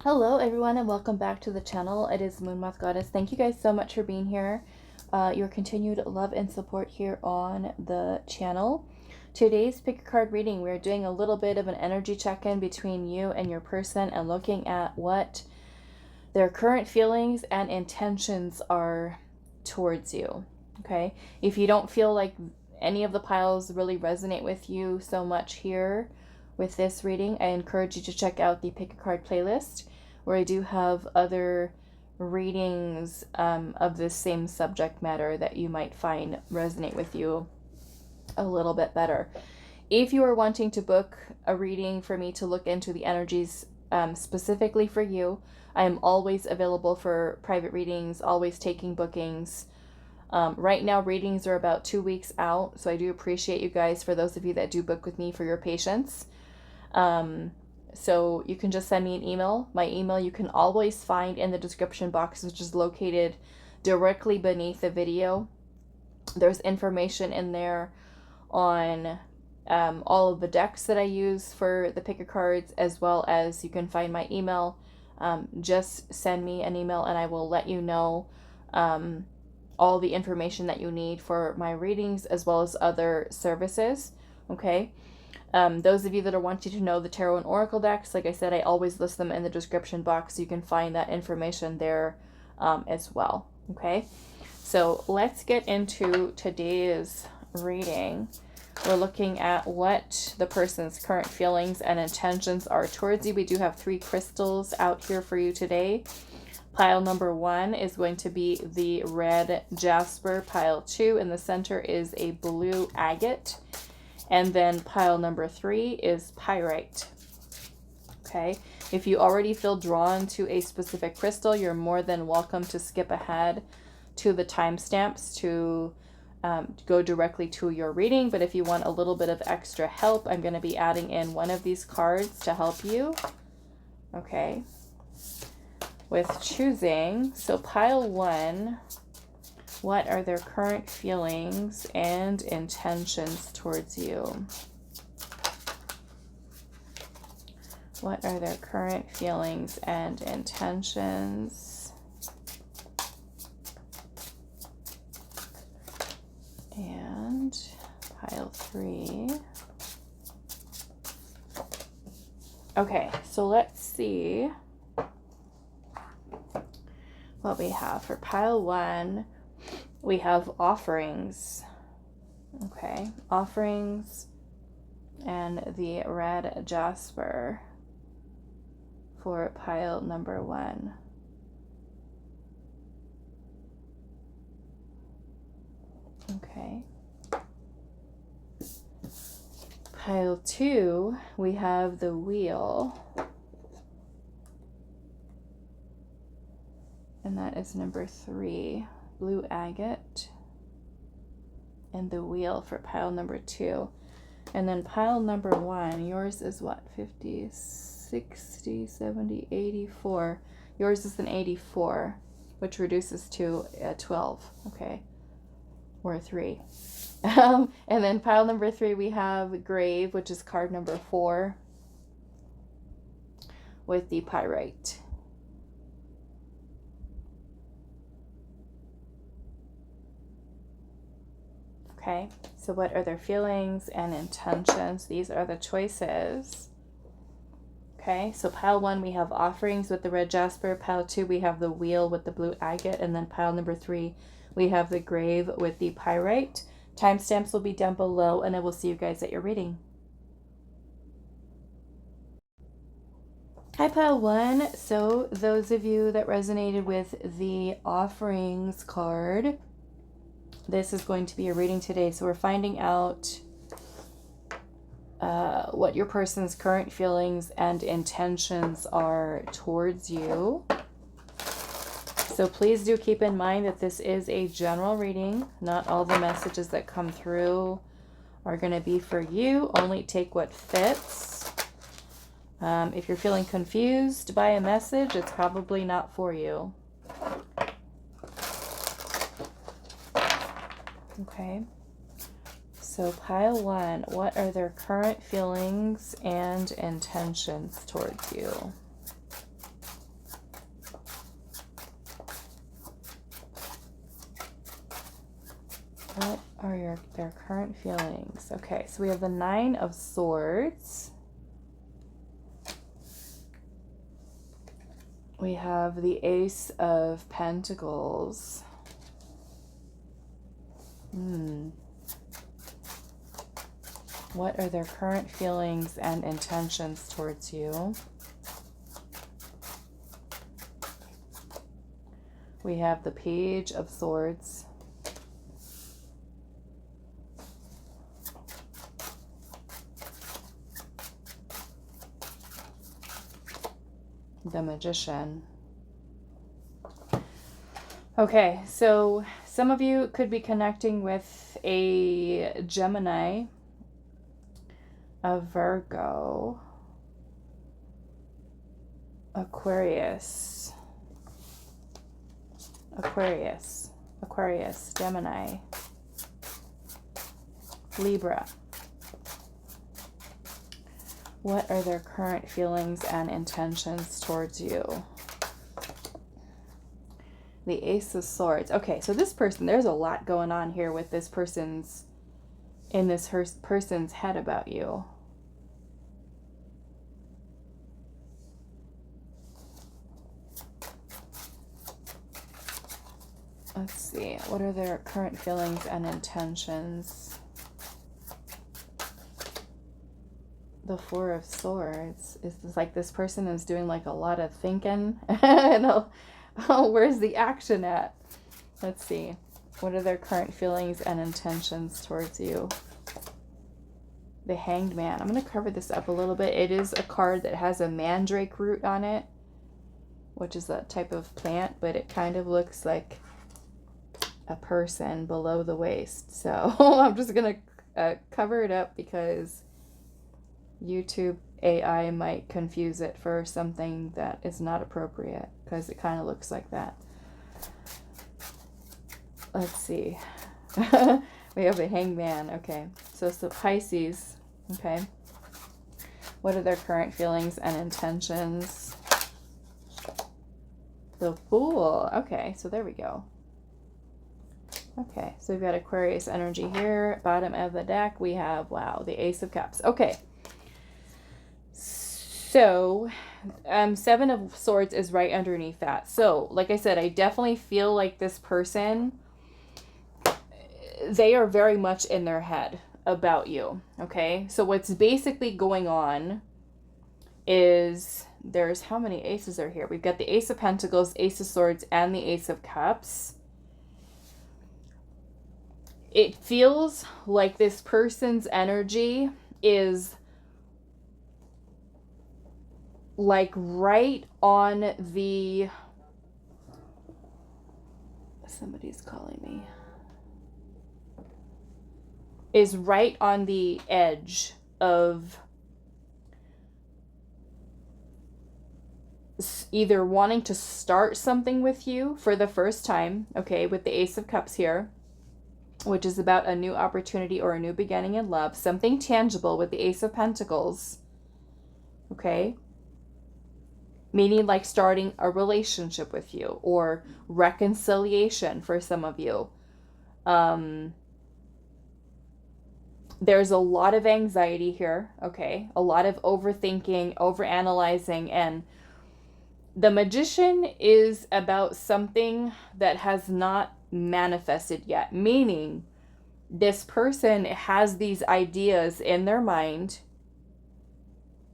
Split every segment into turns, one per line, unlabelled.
Hello everyone and welcome back to the channel. It is moonmothgoddess. Thank you guys so much for being here. Your continued love and support here on the channel. Today's pick a card reading, we're doing a little bit of an energy check-in between you and your person and looking at what their current feelings and intentions are towards you. Okay, if you don't feel like any of the piles really resonate with you so much here with this reading, I encourage you to check out the pick a card playlist, where I do have other readings of this same subject matter that you might find resonate with you a little bit better. If you are wanting to book a reading for me to look into the energies specifically for you, I am always available for private readings, always taking bookings. Right now, readings are about 2 weeks out, so I do appreciate you guys, for those of you that do book with me, for your patience. So you can just send me an email. My email you can always find in the description box, which is located directly beneath the video. There's information in there on all of the decks that I use for the pick a cards, as well as you can find my email. Just send me an email and I will let you know all the information that you need for my readings, as well as other services. Okay. Those of you that are wanting to know the tarot and oracle decks, like I said, I always list them in the description box. You can find that information there as well. Okay, so let's get into today's reading. We're looking at what the person's current feelings and intentions are towards you. We do have 3 crystals out here for you today. Pile number 1 is going to be the Red Jasper. Pile 2 in the center is a blue Agate. And then pile number 3 is Pyrite. Okay, if you already feel drawn to a specific crystal, you're more than welcome to skip ahead to the timestamps to go directly to your reading. But if you want a little bit of extra help, I'm going to be adding in one of these cards to help you. Okay, with choosing. So pile 1. What are their current feelings and intentions towards you? What are their current feelings and intentions? And pile 3. Okay, so let's see what we have for pile 1. We have offerings. Okay, offerings and the Red Jasper for pile number 1. Okay. Pile 2, we have the Wheel. And that is number 3. Blue Agate and the Wheel for pile number 2. And then pile number 1, yours is what? 50, 60, 70, 84. Yours is an 84, which reduces to 12. Okay, or 3. And then pile number 3, we have Grave, which is card number 4, with the Pyrite. Okay, so what are their feelings and intentions? These are the choices. Okay, so pile 1, we have offerings with the Red Jasper. Pile 2, we have the Wheel with the blue Agate. And then pile number 3, we have the Grave with the Pyrite. Timestamps will be down below, and I will see you guys at your reading. Hi, pile 1. So those of you that resonated with the offerings card, this is going to be a reading today. So we're finding out what your person's current feelings and intentions are towards you. So please do keep in mind that this is a general reading. Not all the messages that come through are going to be for you. Only take what fits. If you're feeling confused by a message, it's probably not for you. Okay, so pile 1, what are their current feelings and intentions towards you? What are their current feelings? Okay, so we have the Nine of Swords. We have the Ace of Pentacles. What are their current feelings and intentions towards you? We have the Page of Swords. The Magician. Okay, so some of you could be connecting with a Gemini, a Virgo, Aquarius, Gemini, Libra. What are their current feelings and intentions towards you? The Ace of Swords. Okay, so this person, there's a lot going on here with this person's, in this person's head about you. Let's see, what are their current feelings and intentions? The Four of Swords. It's like this person is doing like a lot of thinking. And where's the action at? Let's see. What are their current feelings and intentions towards you? The Hanged Man. I'm going to cover this up a little bit. It is a card that has a mandrake root on it, which is a type of plant, but it kind of looks like a person below the waist. So I'm just going to cover it up because YouTube AI might confuse it for something that is not appropriate because it kind of looks like that. Let's see. We have a Hangman. Okay, so Pisces. Okay, what are their current feelings and intentions? The Fool. Okay, so there we go. Okay, so we've got Aquarius energy here. Bottom of the deck, we have, wow, the Ace of Cups. Okay. So, Seven of Swords is right underneath that. So, like I said, I definitely feel like this person, they are very much in their head about you, okay? So, what's basically going on is there's, how many aces are here? We've got the Ace of Pentacles, Ace of Swords, and the Ace of Cups. It feels like this person's energy is like right on the, somebody's calling me, is right on the edge of either wanting to start something with you for the first time, okay, with the Ace of Cups here, which is about a new opportunity or a new beginning in love, something tangible with the Ace of Pentacles, okay, meaning like starting a relationship with you or reconciliation for some of you. There's a lot of anxiety here, okay? A lot of overthinking, overanalyzing, and the Magician is about something that has not manifested yet, meaning this person has these ideas in their mind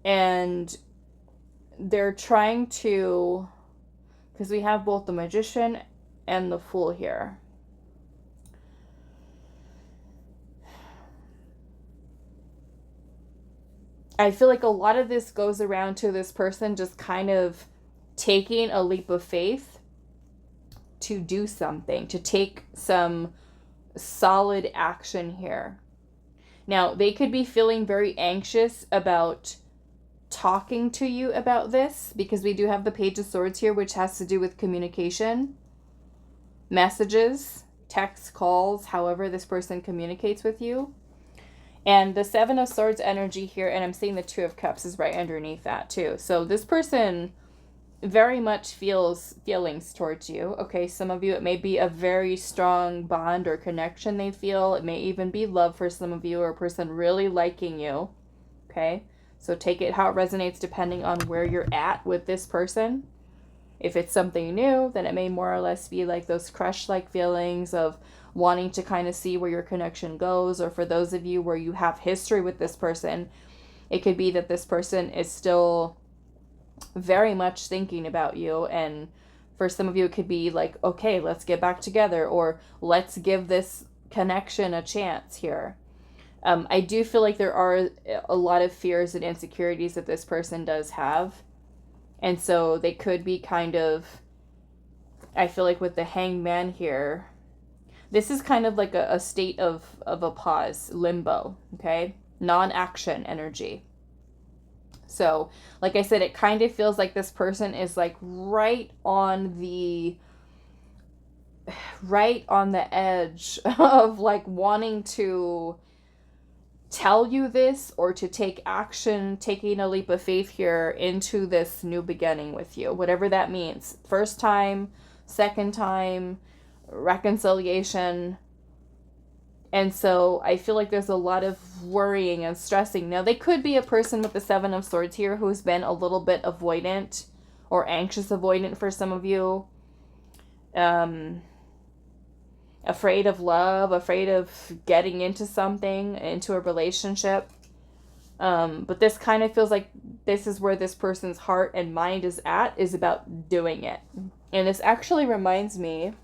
and they're trying to, because we have both the Magician and the Fool here. I feel like a lot of this goes around to this person just kind of taking a leap of faith to do something, to take some solid action here. Now, they could be feeling very anxious about talking to you about this because we do have the Page of Swords here, which has to do with communication, messages, texts, calls, however this person communicates with you. And the Seven of Swords energy here, and I'm seeing the Two of Cups is right underneath that too. So this person very much feels feelings towards you. Okay, some of you, it may be a very strong bond or connection they feel. It may even be love for some of you, or a person really liking you. Okay, so take it how it resonates depending on where you're at with this person. If it's something new, then it may more or less be like those crush-like feelings of wanting to kind of see where your connection goes. Or for those of you where you have history with this person, it could be that this person is still very much thinking about you, and for some of you it could be like, okay, let's get back together, or let's give this connection a chance here. I do feel like there are a lot of fears and insecurities that this person does have, and so they could be kind of, I feel like with the Hangman here, this is kind of like a state of a pause, limbo, okay, non-action energy. So, like I said, it kind of feels like this person is like right on the edge of like wanting to tell you this, or to take action, taking a leap of faith here into this new beginning with you, whatever that means. First time, second time, reconciliation. And so I feel like there's a lot of worrying and stressing. Now, they could be a person with the Seven of Swords here who's been a little bit avoidant or anxious avoidant for some of you. Afraid of love, afraid of getting into something, into a relationship. But this kind of feels like this is where this person's heart and mind is at, is about doing it. And this actually reminds me,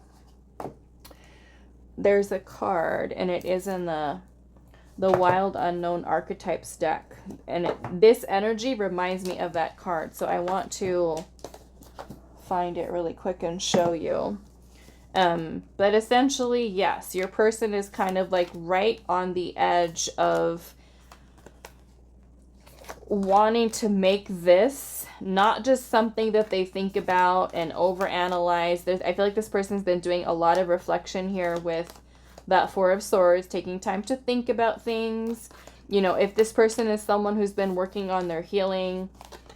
there's a card, and it is in the Wild Unknown Archetypes deck, and this energy reminds me of that card, so I want to find it really quick and show you. But essentially, yes, your person is kind of like right on the edge of wanting to make this not just something that they think about and overanalyze. I feel like this person's been doing a lot of reflection here with that Four of Swords, taking time to think about things. You know, if this person is someone who's been working on their healing,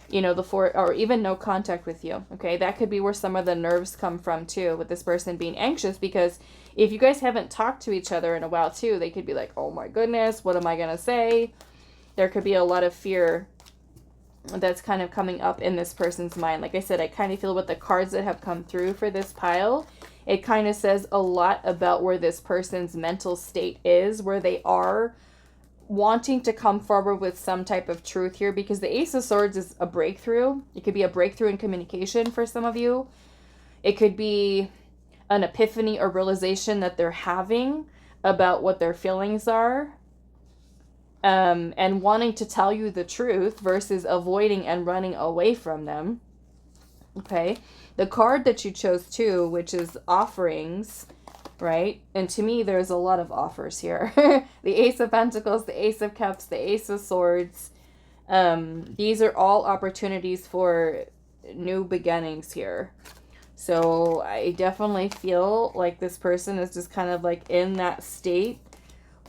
you know, the four, or even no contact with you, okay? That could be where some of the nerves come from too, with this person being anxious, because if you guys haven't talked to each other in a while too, they could be like, oh my goodness, what am I gonna say? There could be a lot of fear that's kind of coming up in this person's mind. Like I said, I kind of feel with the cards that have come through for this pile, it kind of says a lot about where this person's mental state is, where they are wanting to come forward with some type of truth here, because the Ace of Swords is a breakthrough. It could be a breakthrough in communication for some of you. It could be an epiphany or realization that they're having about what their feelings are. And wanting to tell you the truth versus avoiding and running away from them. Okay. The card that you chose too, which is offerings, right? And to me, there's a lot of offers here. The Ace of Pentacles, the Ace of Cups, the Ace of Swords. These are all opportunities for new beginnings here. So I definitely feel like this person is just kind of like in that state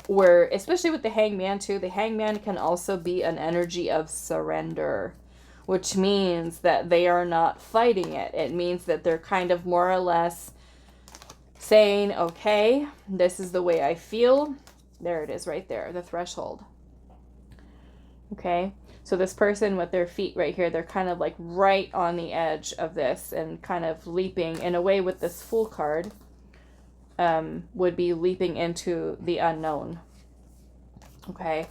where, especially with the Hangman too, the Hangman can also be an energy of surrender, which means that they are not fighting it. It means that they're kind of more or less saying, okay, this is the way I feel. There it is right there, the threshold. Okay, so this person with their feet right here, they're kind of like right on the edge of this and kind of leaping in a way with this Fool card. Would be leaping into the unknown. Okay,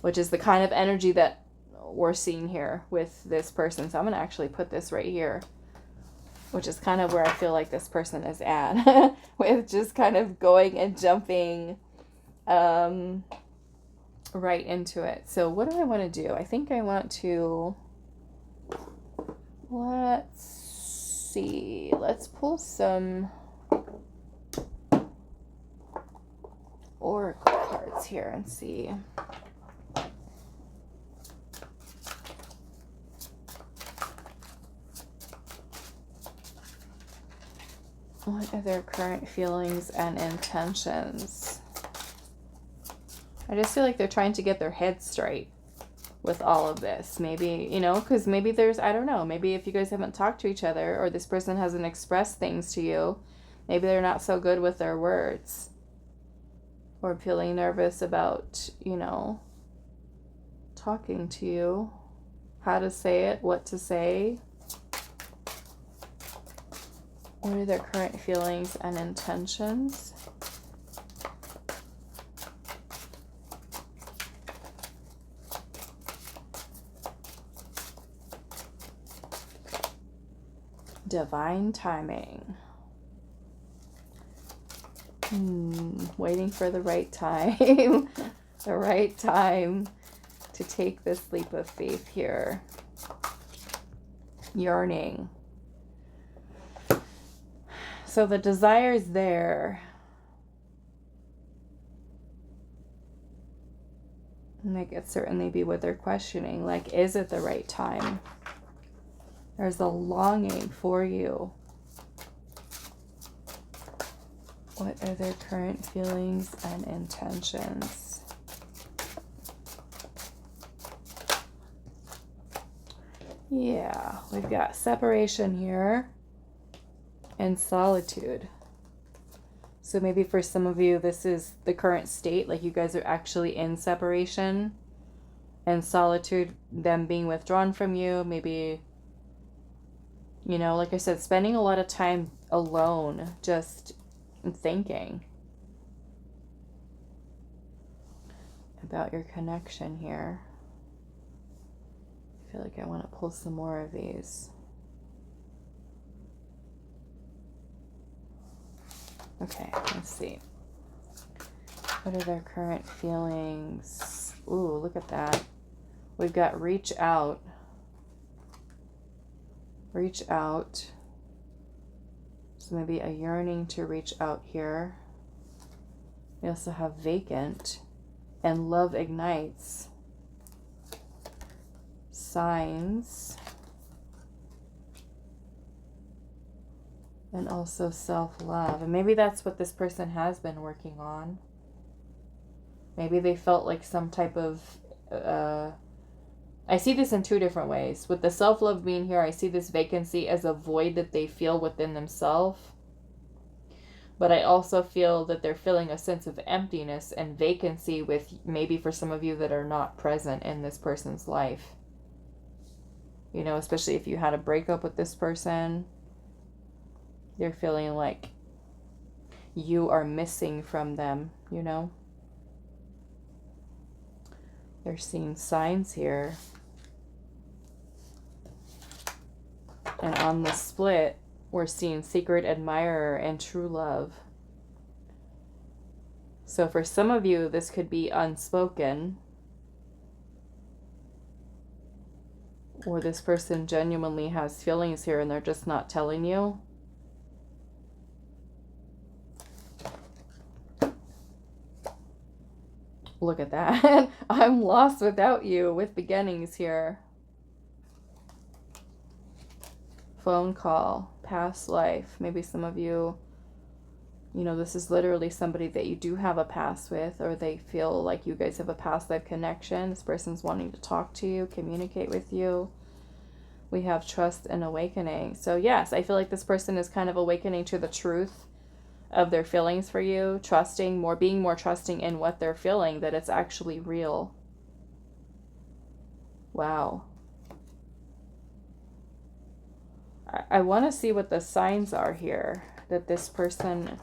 which is the kind of energy that we're seeing here with this person. So I'm going to actually put this right here, which is kind of where I feel like this person is at with just kind of going and jumping right into it. So what do I want to do? I think I want to, let's see, let's pull some oracle cards here and see. What are their current feelings and intentions? I just feel like they're trying to get their head straight with all of this. Maybe, you know, because maybe there's, I don't know, maybe if you guys haven't talked to each other or this person hasn't expressed things to you, maybe they're not so good with their words, or feeling nervous about, you know, talking to you, how to say it, what to say. What are their current feelings and intentions? Divine timing. Waiting for the right time. The right time to take this leap of faith here. Yearning. So the desire is there. And that could certainly be what they're questioning. Like, is it the right time? There's a longing for you. What are their current feelings and intentions? Yeah, we've got separation here and solitude. So maybe for some of you, this is the current state, like you guys are actually in separation, and solitude, them being withdrawn from you, maybe, you know, like I said, spending a lot of time alone, just thinking about your connection here. I feel like I want to pull some more of these. Okay, let's see. What are their current feelings? Ooh, look at that. We've got reach out. Reach out. So maybe a yearning to reach out here. We also have vacant and love ignites. Signs. And also self-love. And maybe that's what this person has been working on. Maybe they felt like some type of... I see this in two different ways. With the self-love being here, I see this vacancy as a void that they feel within themselves. But I also feel that they're feeling a sense of emptiness and vacancy with maybe for some of you that are not present in this person's life. You know, especially if you had a breakup with this person. They're feeling like you are missing from them, you know. They're seeing signs here. And on the split, we're seeing secret admirer and true love. So for some of you, this could be unspoken. Or this person genuinely has feelings here and they're just not telling you. Look at that. I'm lost without you with beginnings here. Phone call, past life. Maybe some of you, you know, this is literally somebody that you do have a past with, or they feel like you guys have a past life connection. This person's wanting to talk to you, communicate with you. We have trust and awakening. So yes, I feel like this person is kind of awakening to the truth of their feelings for you, trusting more, being more trusting in what they're feeling, that it's actually real. Wow. I want to see what the signs are here that this person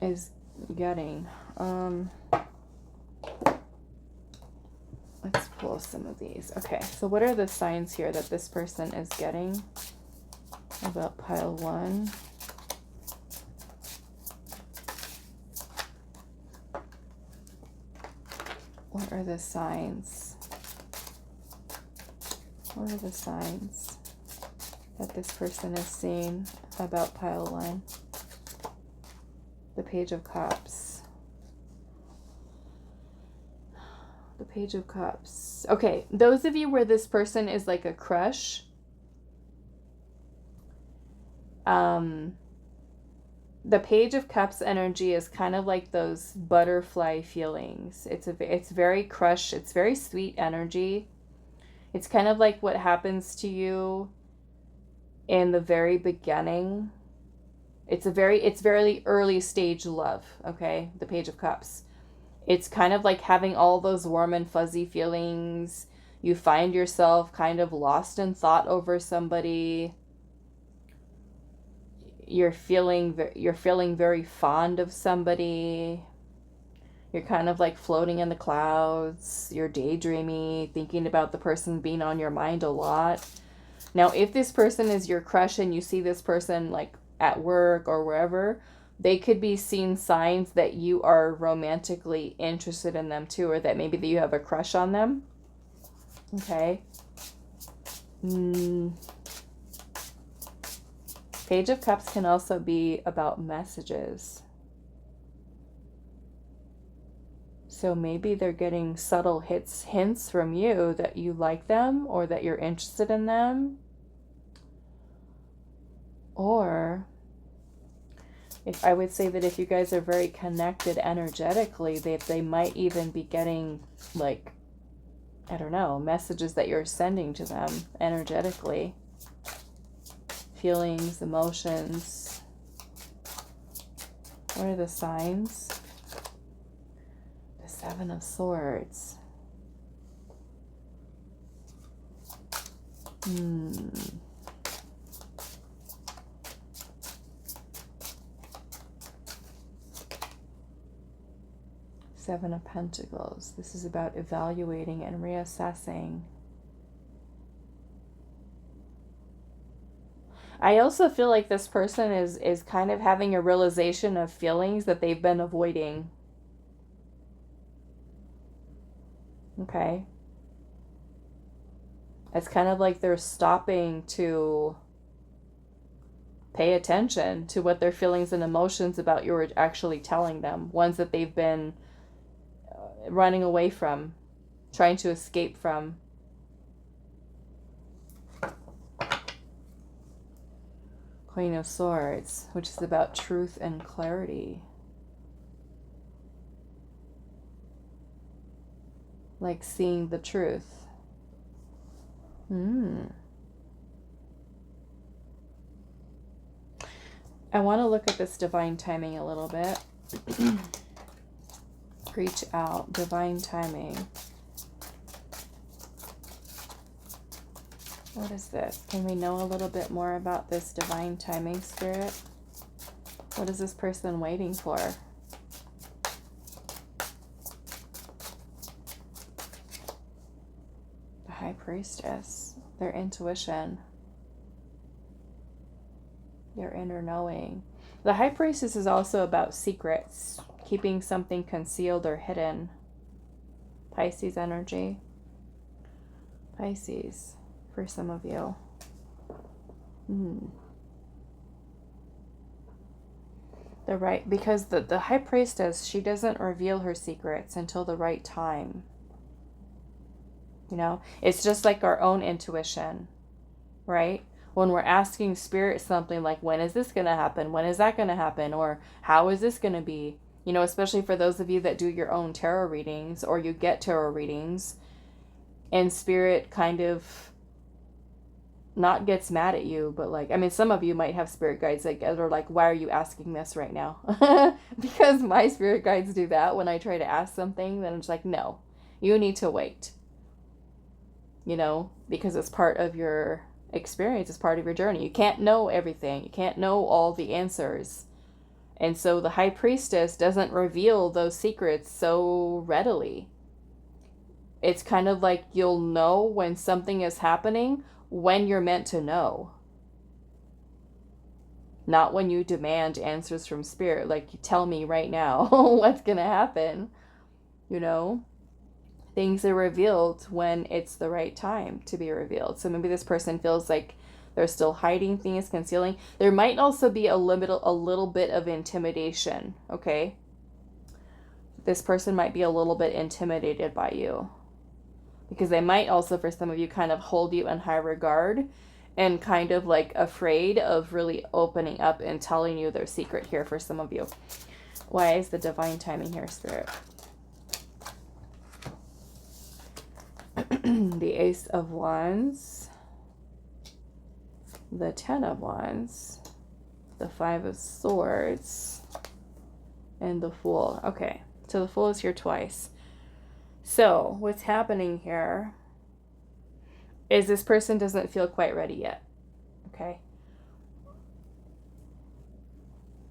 is getting. Let's pull some of these. Okay, so what are the signs here that this person is getting about pile one? What are the signs? What are the signs that this person is seeing about pile one? The Page of Cups. The Page of Cups. Okay, those of you where this person is like a crush, the Page of Cups energy is kind of like those butterfly feelings. It's very crush, it's very sweet energy. It's kind of like what happens to you in the very beginning. It's very early stage love, okay? The Page of Cups. It's kind of like having all those warm and fuzzy feelings. You find yourself kind of lost in thought over somebody. You're feeling very fond of somebody. You're kind of like floating in the clouds. You're daydreamy, thinking about the person being on your mind a lot. Now, if this person is your crush and you see this person like at work or wherever, they could be seeing signs that you are romantically interested in them too, or that maybe that you have a crush on them. Okay. Page of Cups can also be about messages. So maybe they're getting subtle hints from you that you like them or that you're interested in them. Or if I would say that if you guys are very connected energetically, they might even be getting like, I don't know, messages that you're sending to them energetically. Feelings, emotions. What are the signs? The Seven of Swords. Seven of Pentacles. This is about evaluating and reassessing. I also feel like this person is kind of having a realization of feelings that they've been avoiding. Okay. It's kind of like they're stopping to pay attention to what their feelings and emotions about you are actually telling them. Ones that they've been running away from, trying to escape from. Queen of Swords, which is about truth and clarity. Like seeing the truth. I want to look at this divine timing a little bit. Reach out, divine timing. What is this? Can we know a little bit more about this divine timing, Spirit? What is this person waiting for? The High Priestess. Their intuition. Their inner knowing. The High Priestess is also about secrets. Keeping something concealed or hidden. Pisces energy. Pisces. For some of you. Because the High Priestess, she doesn't reveal her secrets until the right time. You know, it's just like our own intuition, right? When we're asking Spirit something like, when is this going to happen? When is that going to happen? Or how is this going to be? You know, especially for those of you that do your own tarot readings or you get tarot readings, and Spirit kind of not gets mad at you, but like, I mean, some of you might have spirit guides that are like, why are you asking this right now? Because my spirit guides do that when I try to ask something, then I'm just like, no, you need to wait. You know, because it's part of your experience, it's part of your journey. You can't know everything. You can't know all the answers. And so the High Priestess doesn't reveal those secrets so readily. It's kind of like you'll know when something is happening when you're meant to know. Not when you demand answers from Spirit, like, you tell me right now what's going to happen. You know, things are revealed when it's the right time to be revealed. So maybe this person feels like they're still hiding things, concealing. There might also be a little bit of intimidation, okay? This person might be a little bit intimidated by you. Because they might also, for some of you, kind of hold you in high regard. and kind of like afraid of really opening up and telling you their secret here for some of you. Why is the divine timing here, Spirit? The Ace of Wands, the Ten of Wands, the Five of Swords, and the Fool. Okay, so the Fool is here twice. So what's happening here is this person doesn't feel quite ready yet. Okay.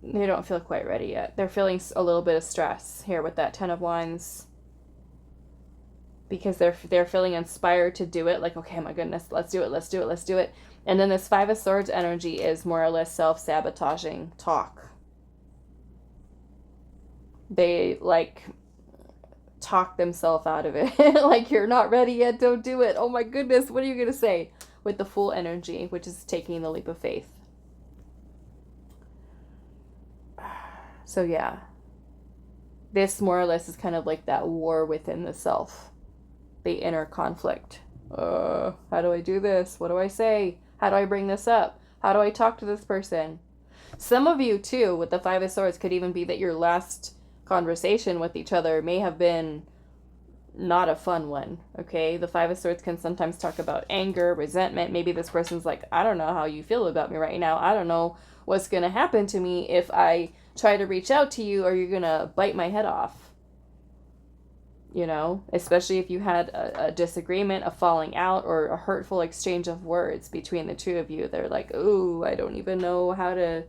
They don't feel quite ready yet. They're feeling a little bit of stress here with that Ten of Wands, because they're feeling inspired to do it. Like, okay, my goodness, let's do it, let's do it, let's do it. And then this Five of Swords energy is more or less self-sabotaging talk. They like talk themselves out of it. Like, you're not ready yet, don't do it. Oh my goodness, what are you going to say? With the Fool energy, which is taking the leap of faith. So yeah, this more or less is kind of like that war within the self, the inner conflict. How do I do this? What do I say? How do I bring this up? How do I talk to this person? Some of you too, with the Five of Swords, could even be that your last conversation with each other may have been not a fun one. Okay, the Five of Swords can sometimes talk about anger, resentment. Maybe this person's like, I don't know how you feel about me right now. I don't know what's going to happen to me if I try to reach out to you, or you're going to bite my head off. You know, especially if you had a disagreement, a falling out, or a hurtful exchange of words between the two of you. They're like, ooh, I don't even know how to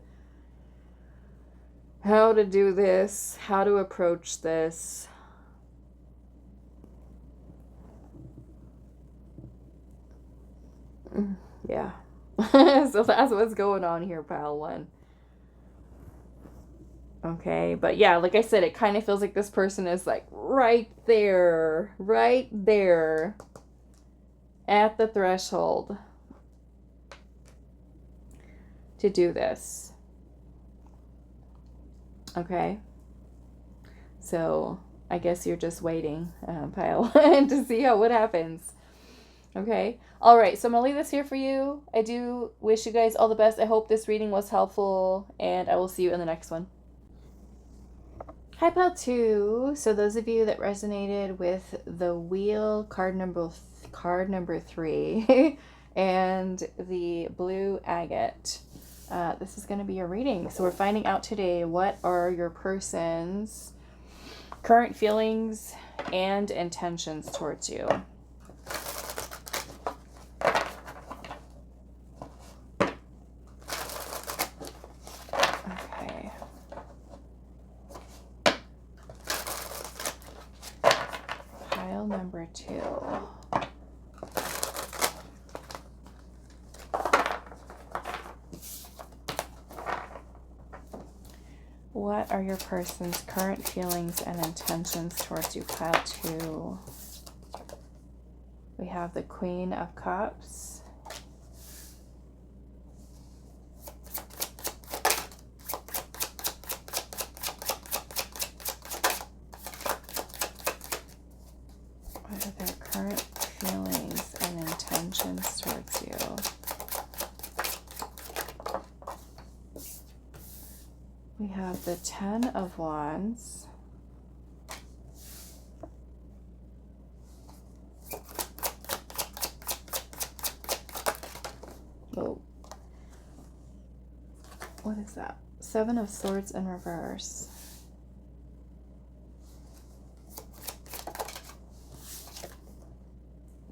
do this, how to approach this. Yeah. So that's what's going on here, pile one. Okay, but yeah, like I said, it kind of feels like this person is like right there at the threshold to do this. Okay, so I guess you're just waiting, pile one, to see what happens. Okay, all right, so I'm gonna leave this here for you. I do wish you guys all the best. I hope this reading was helpful, and I will see you in the next one. Hi, pile 2. So those of you that resonated with the wheel card number 3 and the blue agate, this is going to be your reading. So we're finding out today, what are your person's current feelings and intentions towards you. Number 2. What are your person's current feelings and intentions towards you, pile 2? We have the Queen of Cups. What are their current feelings and intentions towards you? We have the Ten of Wands. Oh. What is that? Seven of Swords in reverse.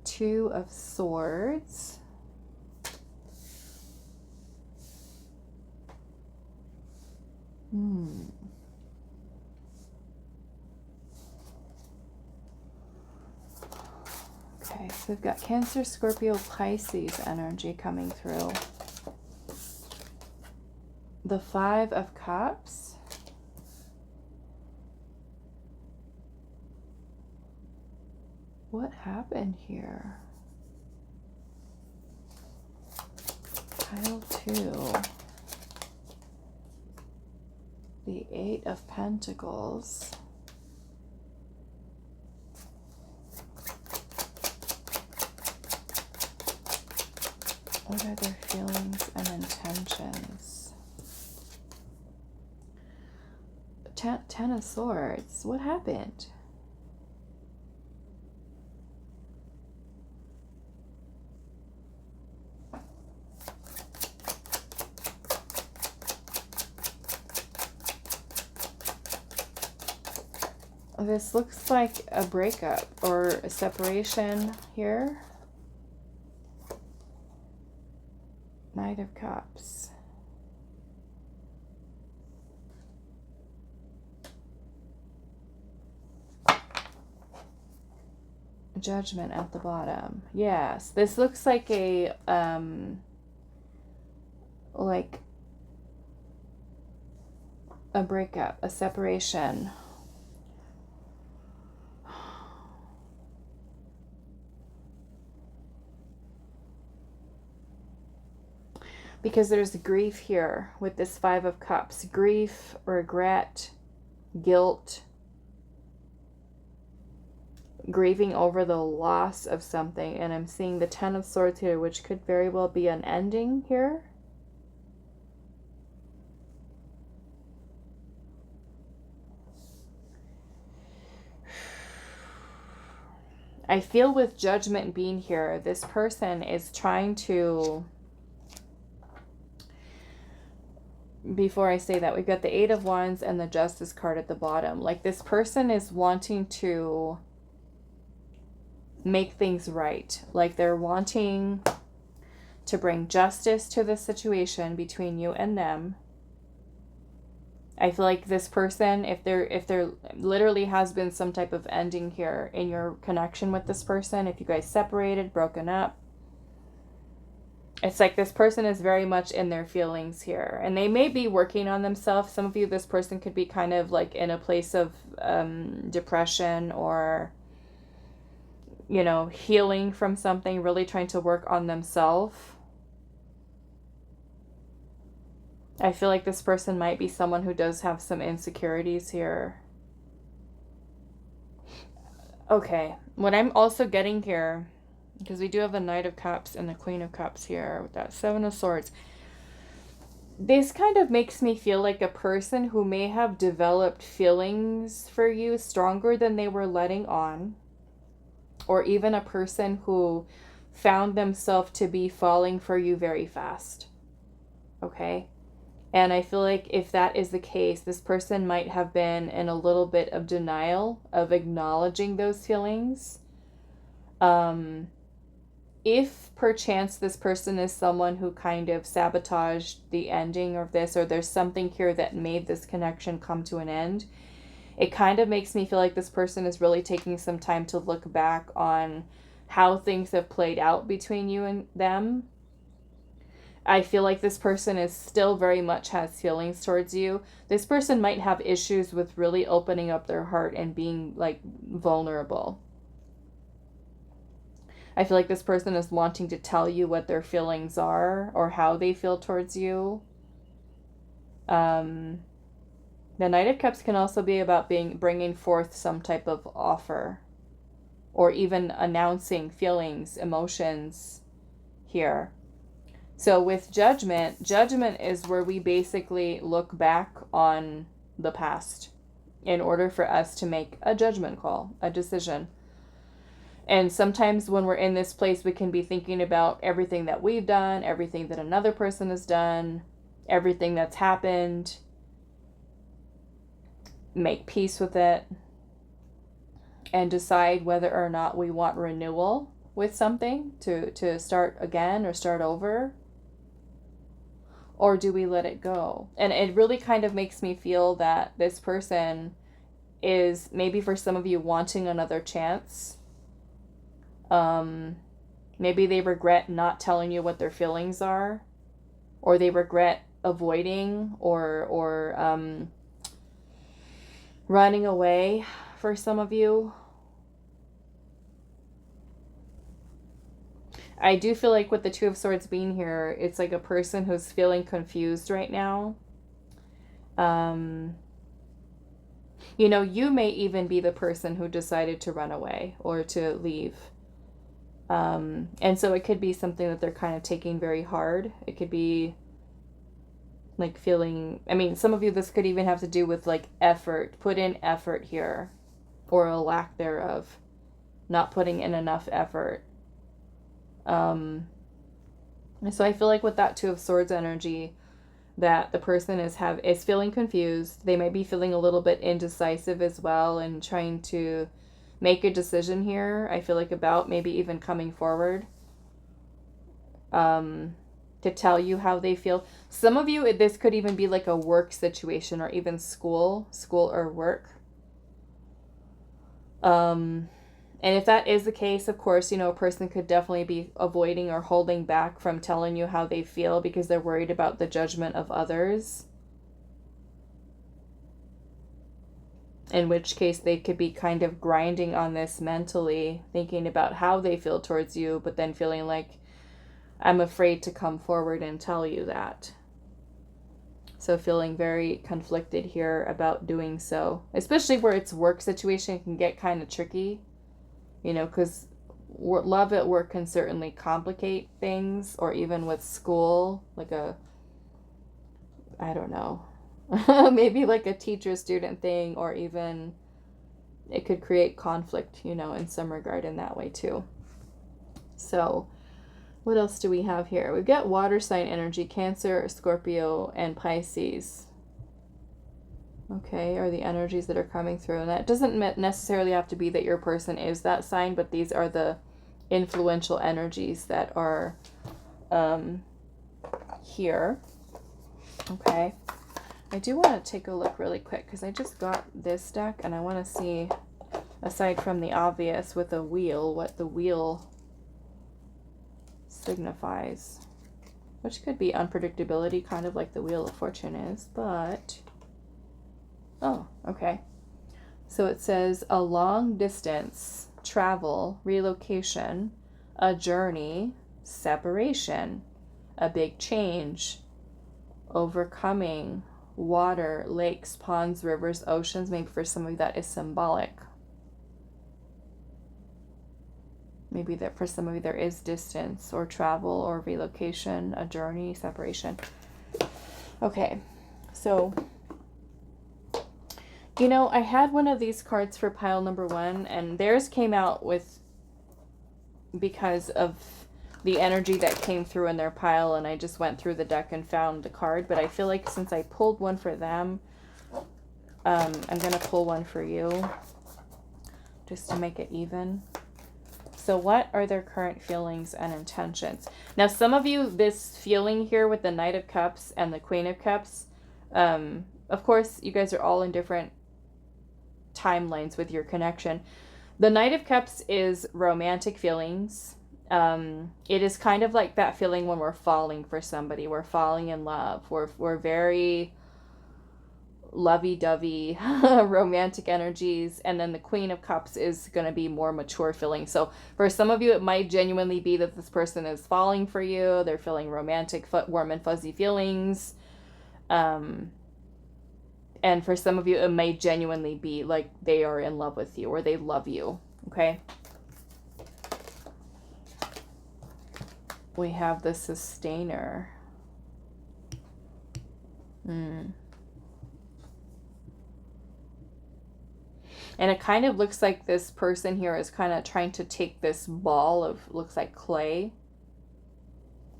Two of Swords. Okay, so we've got Cancer, Scorpio, Pisces energy coming through. The Five of Cups. What happened here? Pile 2. The Eight of Pentacles. What are their feelings and intentions? Ten of Swords. What happened? This looks like a breakup or a separation here. Knight of Cups. Judgment at the bottom. Yes, this looks like a breakup, a separation. Because there's grief here with this Five of Cups. Grief, regret, guilt, grieving over the loss of something. And I'm seeing the Ten of Swords here, which could very well be an ending here. I feel with Judgment being here, this person is trying to... Before I say that, we've got the Eight of Wands and the Justice card at the bottom. Like, this person is wanting to make things right. Like, they're wanting to bring justice to the situation between you and them. I feel like this person, if there literally has been some type of ending here in your connection with this person, if you guys separated, broken up, it's like this person is very much in their feelings here. And they may be working on themselves. Some of you, this person could be kind of like in a place of depression or, you know, healing from something, really trying to work on themselves. I feel like this person might be someone who does have some insecurities here. Okay, what I'm also getting here, because we do have the Knight of Cups and the Queen of Cups here with that Seven of Swords. This kind of makes me feel like a person who may have developed feelings for you stronger than they were letting on. Or even a person who found themselves to be falling for you very fast. Okay? And I feel like if that is the case, this person might have been in a little bit of denial of acknowledging those feelings. If perchance this person is someone who kind of sabotaged the ending of this, or there's something here that made this connection come to an end, it kind of makes me feel like this person is really taking some time to look back on how things have played out between you and them. I feel like this person is still very much has feelings towards you. This person might have issues with really opening up their heart and being like vulnerable. I feel like this person is wanting to tell you what their feelings are or how they feel towards you. The Knight of Cups can also be about bringing forth some type of offer or even announcing feelings, emotions here. So with Judgment, Judgment is where we basically look back on the past in order for us to make a judgment call, a decision. And sometimes when we're in this place, we can be thinking about everything that we've done, everything that another person has done, everything that's happened, make peace with it, and decide whether or not we want renewal with something to start again or start over. Or do we let it go? And it really kind of makes me feel that this person is, maybe for some of you, wanting another chance. Maybe they regret not telling you what their feelings are. Or they regret avoiding or running away for some of you. I do feel like with the Two of Swords being here, it's like a person who's feeling confused right now. You know, you may even be the person who decided to run away or to leave. And so it could be something that they're kind of taking very hard. It could be like feeling, I mean, some of you, this could even have to do with like effort, put in effort here, or a lack thereof, not putting in enough effort. And so I feel like with that Two of Swords energy, that the person is feeling confused. They might be feeling a little bit indecisive as well and trying to make a decision here. I feel like about maybe even coming forward to tell you how they feel. Some of you, this could even be like a work situation or even school or work. And if that is the case, of course, you know, a person could definitely be avoiding or holding back from telling you how they feel because they're worried about the judgment of others. In which case they could be kind of grinding on this mentally, thinking about how they feel towards you, but then feeling like, I'm afraid to come forward and tell you that. So feeling very conflicted here about doing so, especially where it's work situation, it can get kind of tricky, you know, because love at work can certainly complicate things, or even with school, like I don't know, maybe like a teacher-student thing, or even it could create conflict, you know, in some regard in that way too. So what else do we have here? We've got water sign energy, Cancer, Scorpio, and Pisces. Okay, are the energies that are coming through. And that doesn't necessarily have to be that your person is that sign, but these are the influential energies that are here. Okay. I do want to take a look really quick because I just got this deck and I want to see, aside from the obvious with a wheel, what the wheel signifies, which could be unpredictability, kind of like the Wheel of Fortune is, but oh, okay. So it says a long distance, travel, relocation, a journey, separation, a big change, overcoming, water, lakes, ponds, rivers, oceans. Maybe for some of you that is symbolic. Maybe that for some of you there is distance or travel or relocation, a journey, separation. Okay, so, you know, I had one of these cards for pile number 1, and theirs came out with, because of the energy that came through in their pile, and I just went through the deck and found the card. But I feel like since I pulled one for them, I'm going to pull one for you just to make it even. So what are their current feelings and intentions? Now, some of you, this feeling here with the Knight of Cups and the Queen of Cups, of course, you guys are all in different timelines with your connection. The Knight of Cups is romantic feelings. It is kind of like that feeling when we're falling for somebody. We're falling in love. We're very lovey-dovey romantic energies. And then the Queen of Cups is going to be more mature feeling. So for some of you, it might genuinely be that this person is falling for you. They're feeling romantic, warm and fuzzy feelings. And for some of you, it may genuinely be like they are in love with you or they love you. Okay. We have the Sustainer. And it kind of looks like this person here is kind of trying to take this ball of, looks like clay,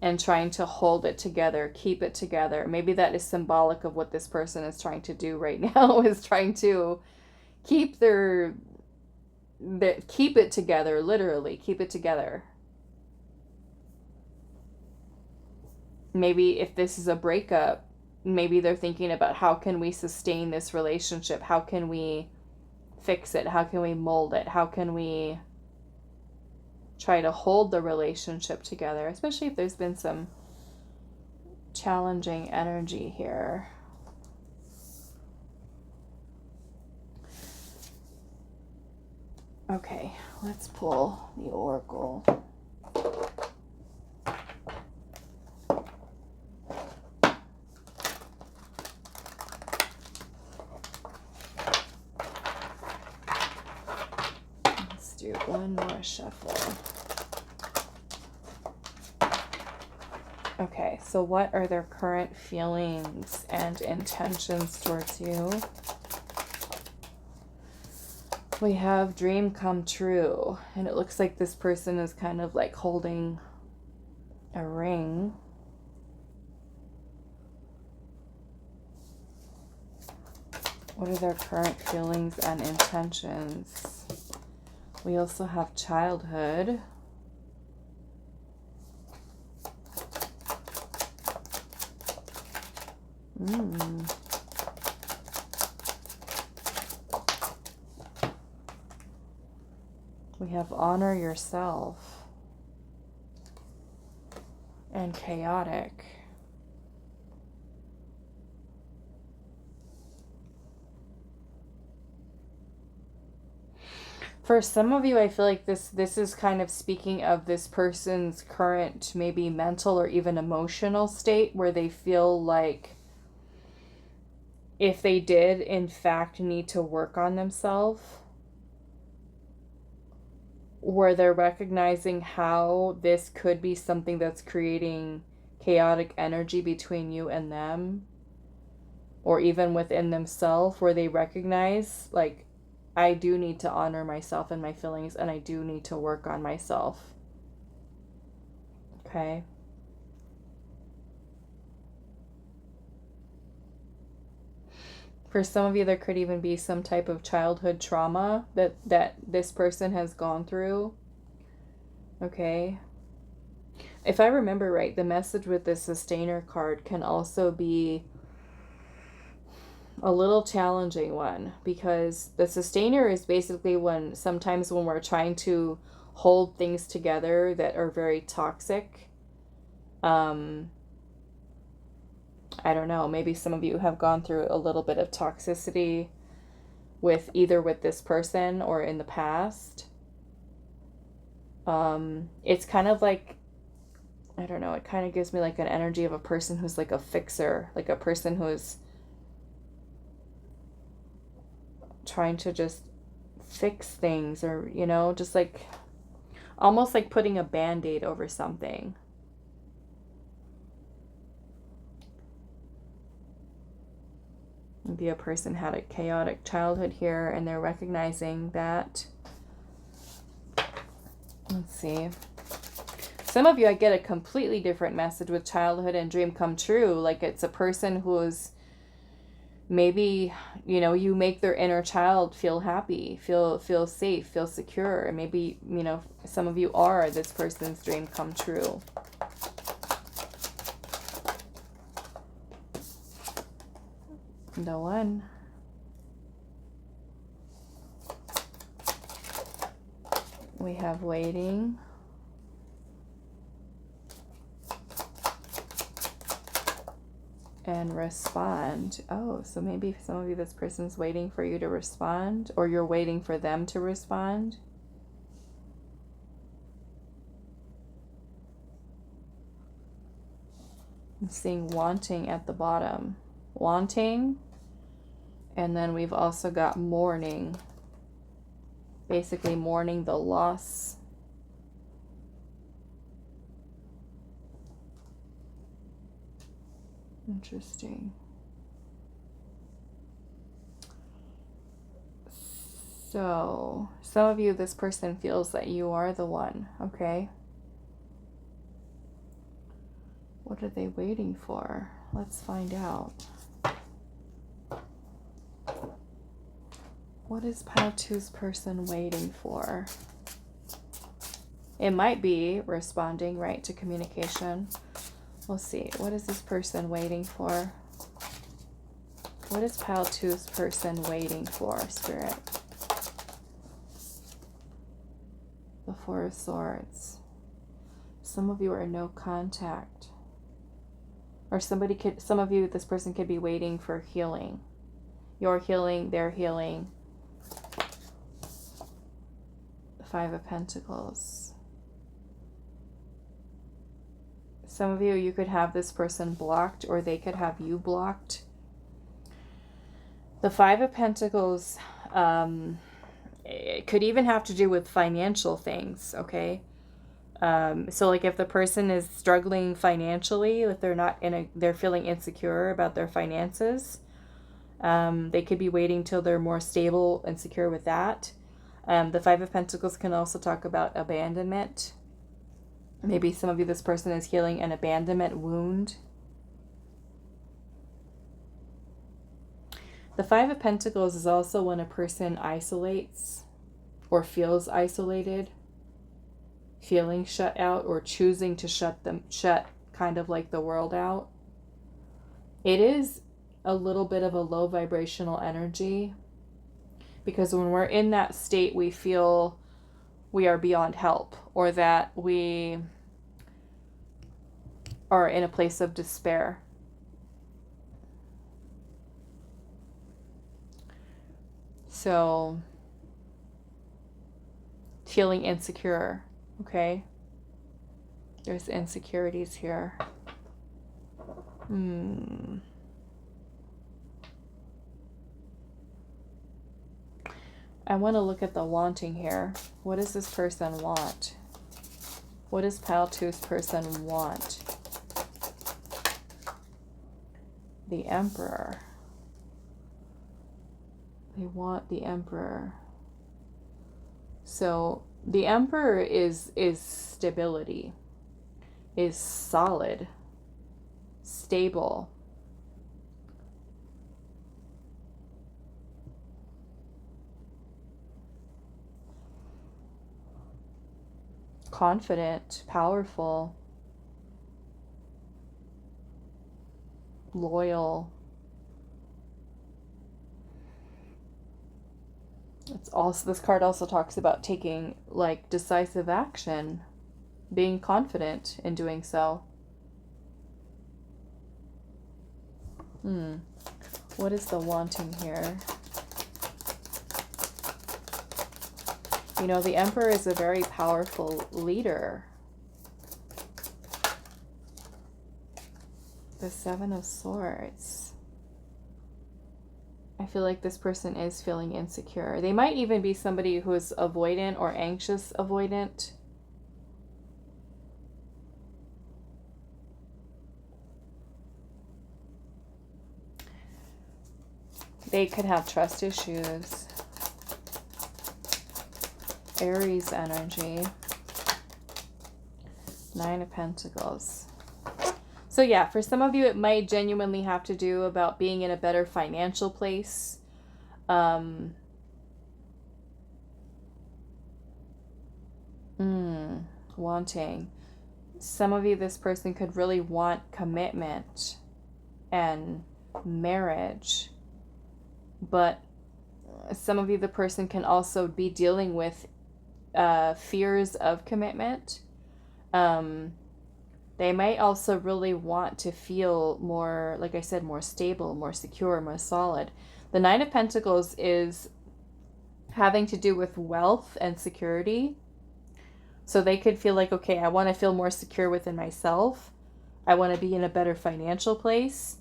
and trying to hold it together, keep it together. Maybe that is symbolic of what this person is trying to do right now, is trying to keep keep it together, literally, keep it together. Maybe if this is a breakup, maybe they're thinking about how can we sustain this relationship? How can we fix it? How can we mold it? How can we try to hold the relationship together, especially if there's been some challenging energy here. Okay, let's pull the Oracle. Let's do one more shuffle. Okay, so what are their current feelings and intentions towards you? We have dream come true, and it looks like this person is kind of like holding a ring. What are their current feelings and intentions? We also have childhood. We have honor yourself and chaotic. For some of you, I feel like this is kind of speaking of this person's current maybe mental or even emotional state, where they feel like if they did in fact need to work on themselves, where they're recognizing how this could be something that's creating chaotic energy between you and them, or even within themselves, where they recognize, like, I do need to honor myself and my feelings, and I do need to work on myself. Okay? For some of you, there could even be some type of childhood trauma that this person has gone through. Okay? If I remember right, the message with the Sustainer card can also be a little challenging one, because the Sustainer is basically when sometimes when we're trying to hold things together that are very toxic. I don't know, maybe some of you have gone through a little bit of toxicity with either with this person or in the past. It's kind of like, I don't know, it kind of gives me like an energy of a person who's like a fixer, like a person who's trying to just fix things, or, you know, just like almost like putting a band-aid over something. Maybe a person had a chaotic childhood here and they're recognizing that. Let's see. Some of you, I get a completely different message with childhood and dream come true. Like it's a person who's maybe, you know, you make their inner child feel happy, feel safe, feel secure. And maybe, you know, some of you are this person's dream come true. The one. We have waiting. And respond. Oh, so maybe some of you, this person's waiting for you to respond, or you're waiting for them to respond. I'm seeing wanting at the bottom. Wanting. And then we've also got mourning. Basically mourning the loss. Interesting. So, some of you, this person feels that you are the one, okay? What are they waiting for? Let's find out. What is Pile 2's person waiting for? It might be responding, right, to communication. We'll see. What is this person waiting for? What is Pile 2's person waiting for, Spirit? The Four of Swords. Some of you are no contact. Or some of you, this person could be waiting for healing. You're healing, they're healing. The Five of Pentacles. Some of you, you could have this person blocked, or they could have you blocked. The Five of Pentacles, it could even have to do with financial things, okay? So like if the person is struggling financially, if they're feeling insecure about their finances, they could be waiting till they're more stable and secure with that. The Five of Pentacles can also talk about abandonment. Maybe some of you, this person is healing an abandonment wound. The Five of Pentacles is also when a person isolates or feels isolated, feeling shut out, or choosing to shut kind of like the world out. It is a little bit of a low vibrational energy, because when we're in that state, we feel we are beyond help, or that we are in a place of despair. So, feeling insecure, okay? There's insecurities here. I want to look at the wanting here. What does this person want? What does Pile 2's person want? The Emperor. They want the Emperor. So the Emperor is stability, is solid, stable. Confident, powerful, loyal. It's also, this card also talks about taking like decisive action, being confident in doing so. What is the wanting here? You know, the Emperor is a very powerful leader. The Seven of Swords. I feel like this person is feeling insecure. They might even be somebody who is avoidant or anxious avoidant. They could have trust issues. Aries energy. Nine of Pentacles. So yeah, for some of you, it might genuinely have to do about being in a better financial place. Wanting. Some of you, this person could really want commitment and marriage. But some of you, the person can also be dealing with fears of commitment. They might also really want to feel more, like I said, more stable, more secure, more solid. The Nine of Pentacles is having to do with wealth and security. So they could feel like, okay, I want to feel more secure within myself. I want to be in a better financial place.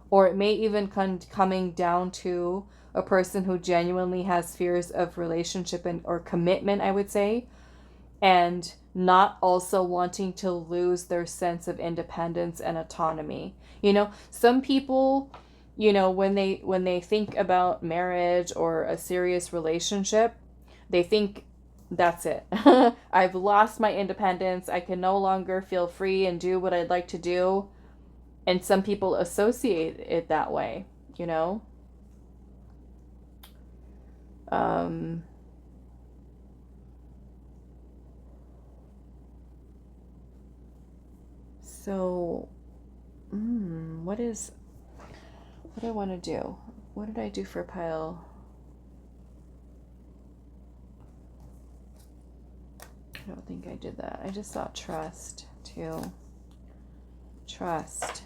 Or it may even coming down to a person who genuinely has fears of relationship or commitment, I would say, and not also wanting to lose their sense of independence and autonomy. You know, some people, you know, when they think about marriage or a serious relationship, they think that's it. I've lost my independence. I can no longer feel free and do what I'd like to do. And some people associate it that way, you know? So, what do I want to do? What did I do for pile? I don't think I did that. I just saw trust too. Trust.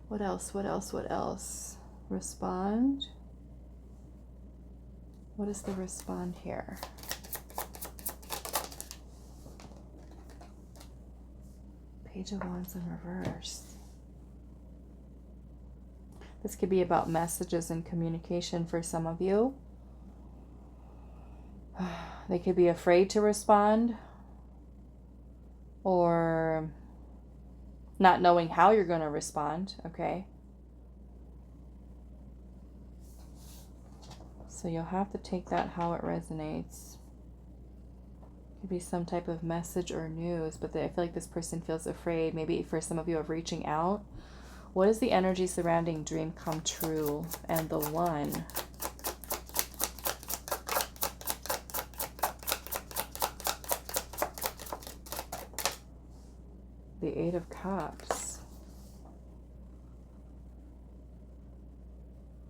What else? What else? What else? Respond. What is the respond here? Page of Wands in reverse. This could be about messages and communication for some of you. They could be afraid to respond, or not knowing how you're going to respond, okay? So you'll have to take that how it resonates. Could be some type of message or news, but I feel like this person feels afraid, maybe for some of you, of reaching out. What is the energy surrounding dream come true and the one? The Eight of Cups,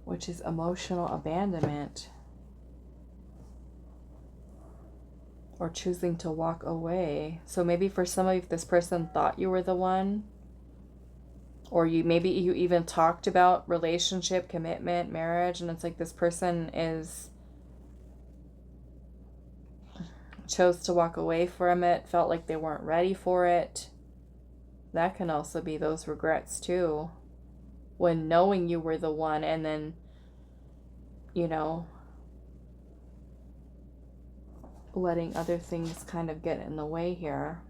which is emotional abandonment or choosing to walk away. So maybe for some of you, this person thought you were the one, or maybe you even talked about relationship, commitment, marriage, and it's like this person chose to walk away from it, felt like they weren't ready for it. That can also be those regrets too. When knowing you were the one and then, you know, letting other things kind of get in the way here.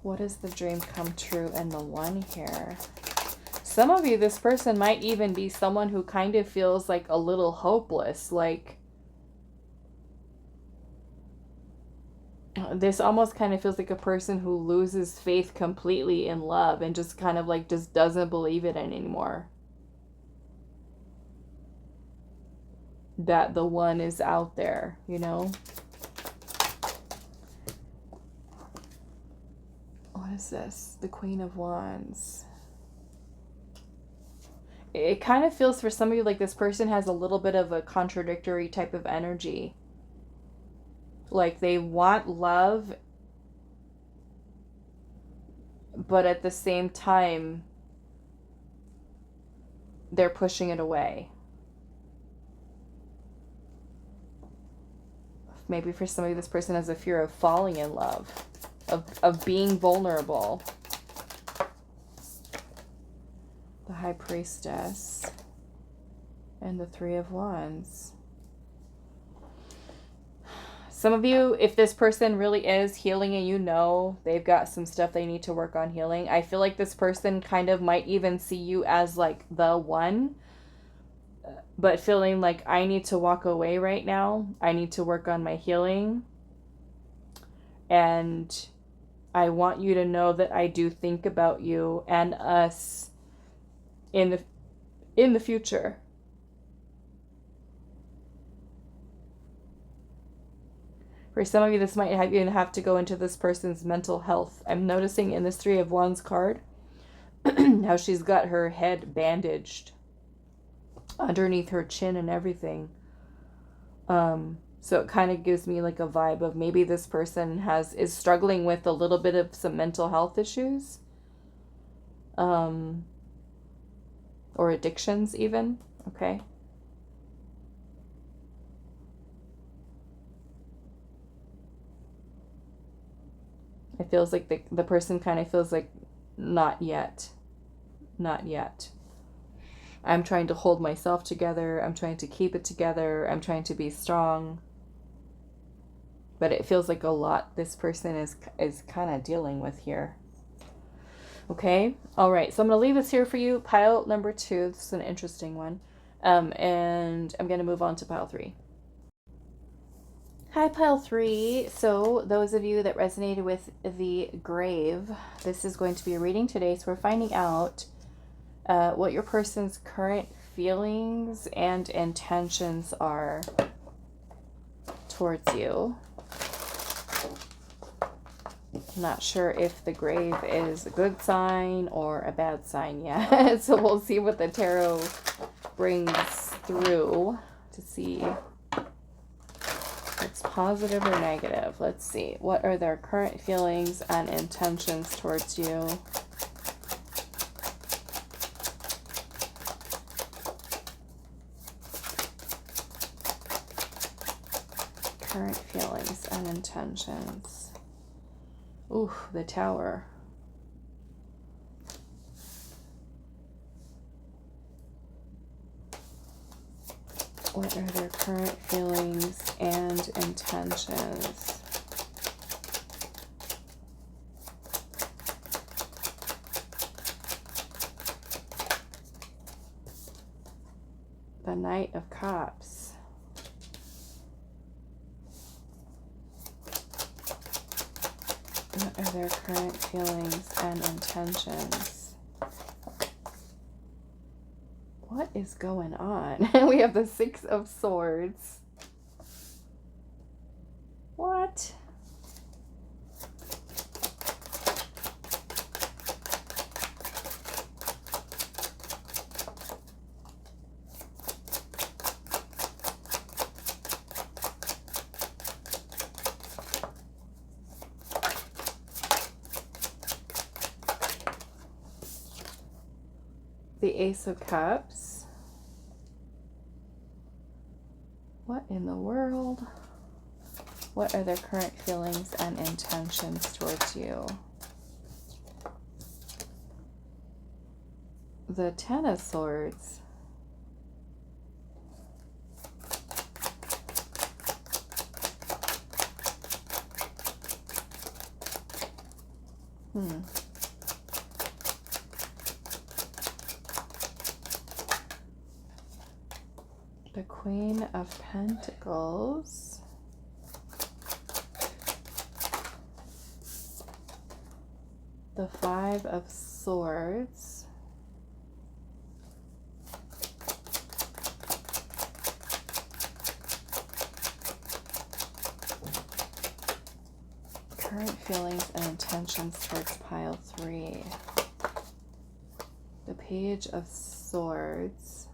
What is the dream come true and the one here? Some of you, this person might even be someone who kind of feels like a little hopeless. Like, this almost kind of feels like a person who loses faith completely in love and just kind of like just doesn't believe it anymore. That the one is out there, you know? What is this? The Queen of Wands. It kind of feels for some of you like this person has a little bit of a contradictory type of energy. Like they want love, but at the same time, they're pushing it away. Maybe for some of you, this person has a fear of falling in love, of being vulnerable. The High Priestess and the Three of Wands. Some of you, if this person really is healing and you know they've got some stuff they need to work on healing, I feel like this person kind of might even see you as like the one, but feeling like I need to walk away right now. I need to work on my healing. And I want you to know that I do think about you and us in the future. For some of you, this might even have to go into this person's mental health. I'm noticing in this Three of Wands card how she's got her head bandaged underneath her chin and everything. So it kind of gives me like a vibe of maybe this person is struggling with a little bit of some mental health issues. Or addictions even, okay? It feels like the person kind of feels like, not yet. Not yet. I'm trying to hold myself together. I'm trying to keep it together. I'm trying to be strong. But it feels like a lot this person is kind of dealing with here. Okay? All right. So I'm going to leave this here for you. Pile number 2. This is an interesting one. And I'm going to move on to pile 3. Hi, pile 3. So those of you that resonated with the grave, this is going to be a reading today. So we're finding out what your person's current feelings and intentions are towards you. I'm not sure if the grave is a good sign or a bad sign yet. So we'll see what the tarot brings through to see if it's positive or negative. Let's see. What are their current feelings and intentions towards you? current feelings and intentions? Ooh, the Tower. What are their current feelings and intentions? The Knight of Cups. What are their current feelings and intentions? What is going on? We have the Six of Swords. What? The Ace of Cups. What in the world? What are their current feelings and intentions towards you? The Ten of Swords. The Queen of Pentacles. The Five of Swords. Current feelings and intentions towards pile 3. The Page of Swords.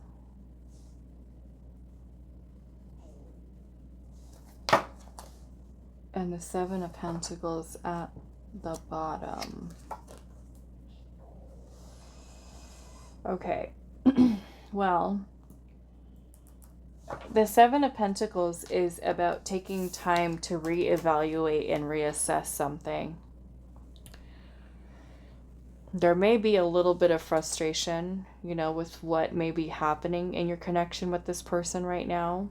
And the Seven of Pentacles at the bottom. Okay. Well, the Seven of Pentacles is about taking time to reevaluate and reassess something. There may be a little bit of frustration, you know, with what may be happening in your connection with this person right now.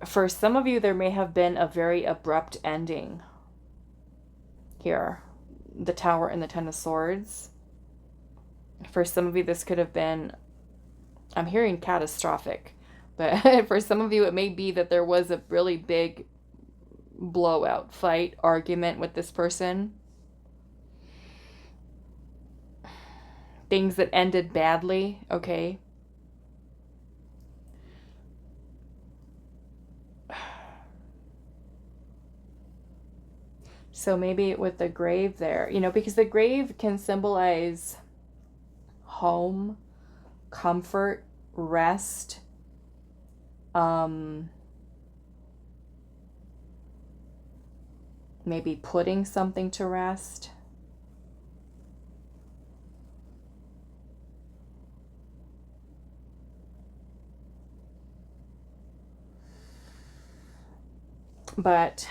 For some of you, there may have been a very abrupt ending here. The Tower and the Ten of Swords. For some of you, this could have been, I'm hearing catastrophic, but for some of you, it may be that there was a really big blowout, fight, argument with this person. Things that ended badly, okay? So maybe with the grave there, you know, because the grave can symbolize home, comfort, rest, maybe putting something to rest. But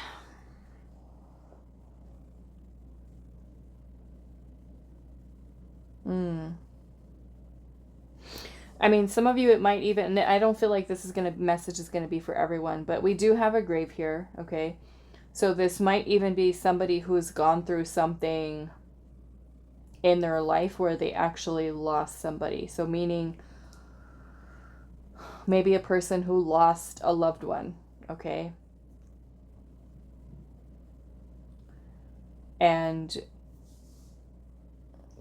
I mean, some of you, it might even, I don't feel like this is going to, message is going to be for everyone, but we do have a grave here, okay? So this might even be somebody who's gone through something in their life where they actually lost somebody. So meaning maybe a person who lost a loved one, okay? And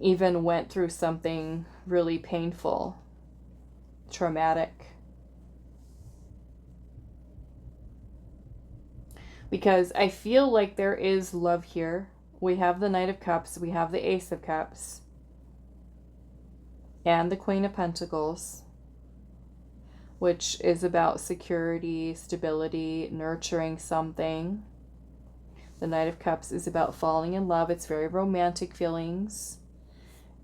even went through something really painful, traumatic. Because I feel like there is love here. We have the Knight of Cups, we have the Ace of Cups, and the Queen of Pentacles, which is about security, stability, nurturing something. The Knight of Cups is about falling in love. It's very romantic feelings.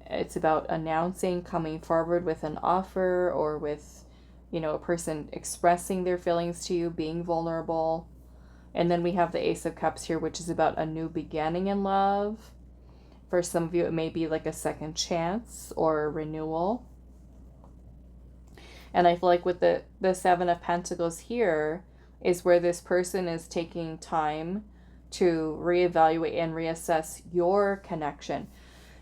It's about announcing, coming forward with an offer or with, you know, a person expressing their feelings to you, being vulnerable. And then we have the Ace of Cups here, which is about a new beginning in love. For some of you, it may be like a second chance or a renewal. And I feel like with the Seven of Pentacles here is where this person is taking time to reevaluate and reassess your connection.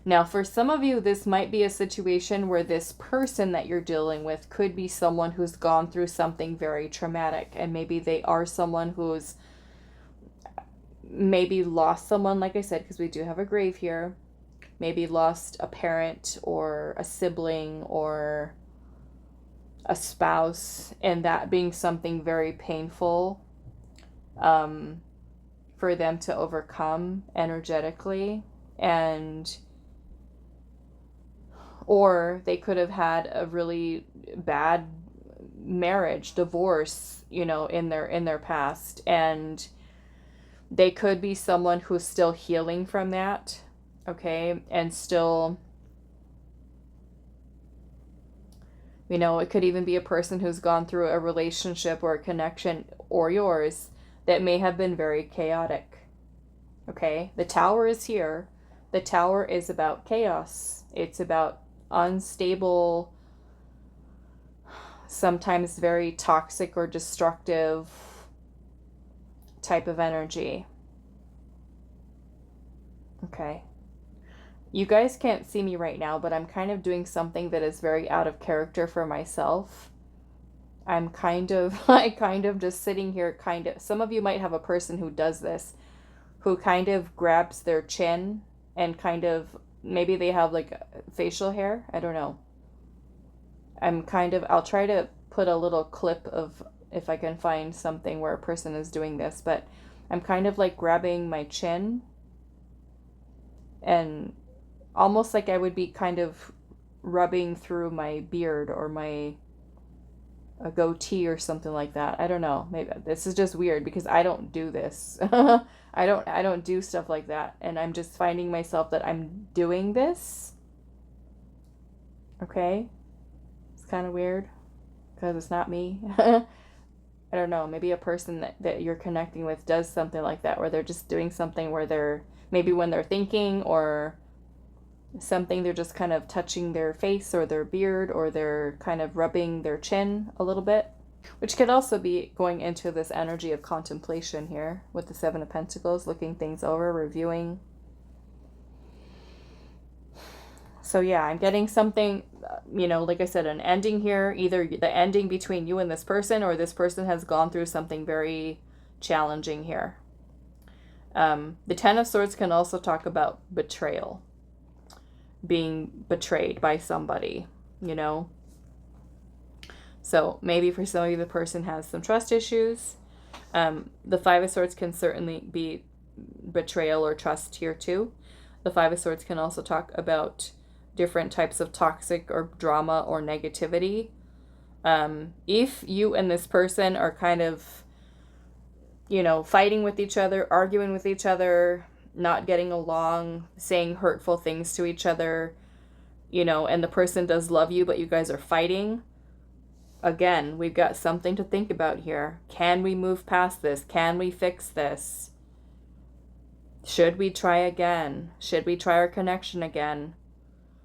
Now, for some of you, this might be a situation where this person that you're dealing with could be someone who's gone through something very traumatic. And maybe they are someone who's maybe lost someone, like I said, because we do have a grave here. Maybe lost a parent or a sibling or a spouse, and that being something very painful for them to overcome energetically. And or they could have had a really bad marriage, divorce, you know, in their past, and they could be someone who's still healing from that, okay, and still, you know, it could even be a person who's gone through a relationship or a connection, or yours, that may have been very chaotic, okay? The Tower is here. The Tower is about chaos. It's about unstable, sometimes very toxic or destructive type of energy. Okay. You guys can't see me right now, but I'm kind of doing something that is very out of character for myself. I'm kind of just sitting here some of you might have a person who does this, who kind of grabs their chin and kind of, maybe they have like facial hair. I don't know. I'll try to put a little clip of, if I can find something where a person is doing this, but I'm kind of like grabbing my chin and almost like I would be kind of rubbing through my beard or a goatee or something like that. I don't know. Maybe this is just weird because I don't do this. I don't do stuff like that, and I'm just finding myself that I'm doing this. Okay? It's kind of weird because it's not me. I don't know. Maybe a person that you're connecting with does something like that, where they're just doing something where they're, maybe when they're thinking or something, they're just kind of touching their face or their beard, or they're kind of rubbing their chin a little bit, which could also be going into this energy of contemplation here with the Seven of Pentacles, looking things over, reviewing. So yeah, I'm getting something, you know, like I said, an ending here, either the ending between you and this person, or this person has gone through something very challenging here. The Ten of Swords can also talk about betrayal, being betrayed by somebody, you know. So maybe for some of you, the person has some trust issues. The Five of Swords can certainly be betrayal or trust here too. The Five of Swords can also talk about different types of toxic or drama or negativity. If you and this person are kind of, you know, fighting with each other, arguing with each other, not getting along, saying hurtful things to each other, you know, and the person does love you, but you guys are fighting, again, we've got something to think about here. Can we move past this? Can we fix this? Should we try again? Should we try our connection again?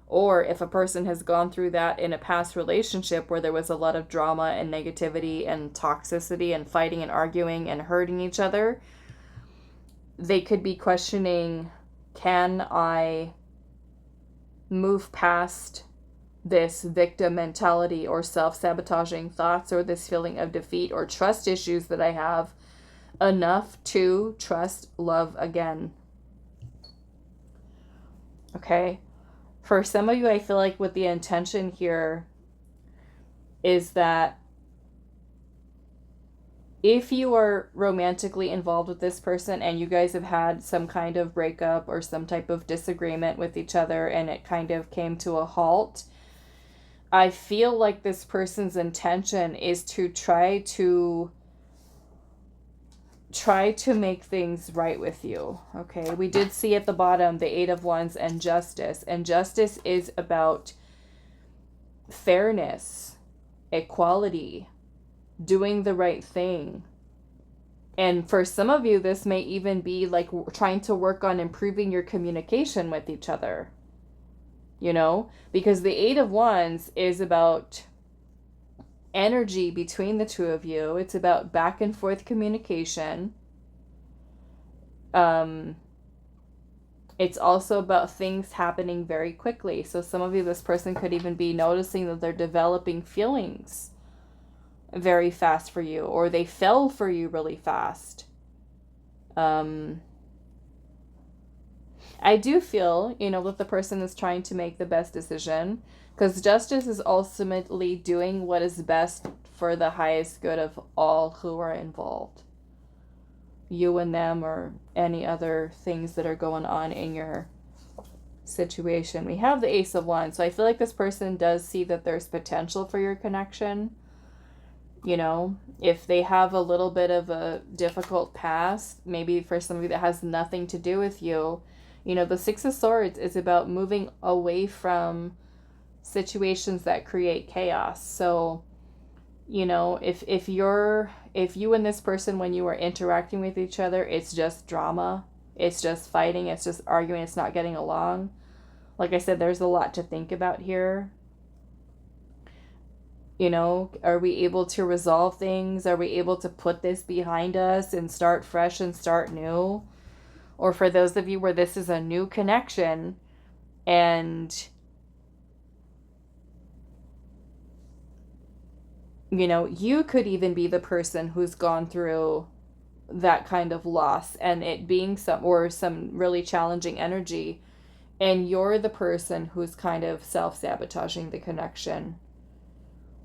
Or if a person has gone through that in a past relationship where there was a lot of drama and negativity and toxicity and fighting and arguing and hurting each other, they could be questioning, can I move past this victim mentality or self-sabotaging thoughts or this feeling of defeat or trust issues that I have enough to trust love again? Okay. For some of you, I feel like what the intention here is that if you are romantically involved with this person and you guys have had some kind of breakup or some type of disagreement with each other and it kind of came to a halt, I feel like this person's intention is to try to make things right with you. Okay, we did see at the bottom the Eight of Wands and Justice, and Justice is about fairness. equality, doing the right thing. And for some of you, this may even be like trying to work on improving your communication with each other. You know, because the Eight of Wands is about energy between the two of you. It's about back and forth communication. It's also about things happening very quickly. So some of you, this person could even be noticing that they're developing feelings very fast for you, or they fell for you really fast. I do feel, you know, that the person is trying to make the best decision, because justice is ultimately doing what is best for the highest good of all who are involved. You and them, or any other things that are going on in your situation. We have the Ace of Wands, so I feel like this person does see that there's potential for your connection. You know, if they have a little bit of a difficult past, maybe for somebody that has nothing to do with you, you know, the Six of Swords is about moving away from situations that create chaos. So, you know, if you and this person, when you are interacting with each other, it's just drama, it's just fighting, it's just arguing, it's not getting along. Like I said, there's a lot to think about here. You know, are we able to resolve things? Are we able to put this behind us and start fresh and start new? Or for those of you where this is a new connection, and you know, you could even be the person who's gone through that kind of loss, and it being some really challenging energy, and you're the person who's kind of self-sabotaging the connection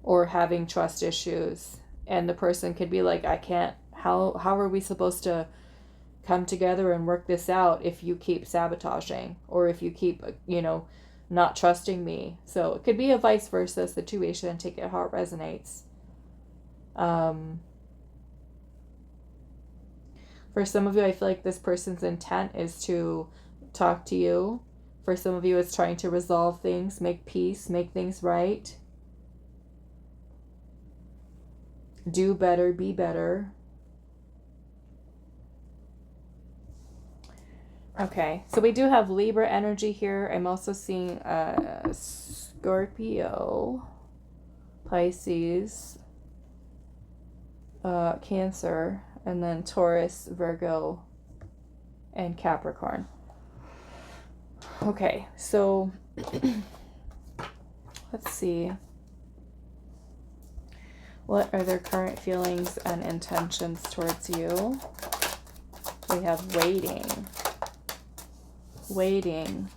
or having trust issues. And the person could be like, I can't, how are we supposed to come together and work this out if you keep sabotaging, or if you keep, you know, not trusting me? So it could be a vice versa situation. Take it how it resonates. For some of you, I feel like this person's intent is to talk to you. For some of you, it's trying to resolve things, make peace, make things right. Do better, be better. Okay, so we do have Libra energy here. I'm also seeing Scorpio, Pisces, Cancer, and then Taurus, Virgo, and Capricorn. Okay, so let's see. What are their current feelings and intentions towards you? We have waiting,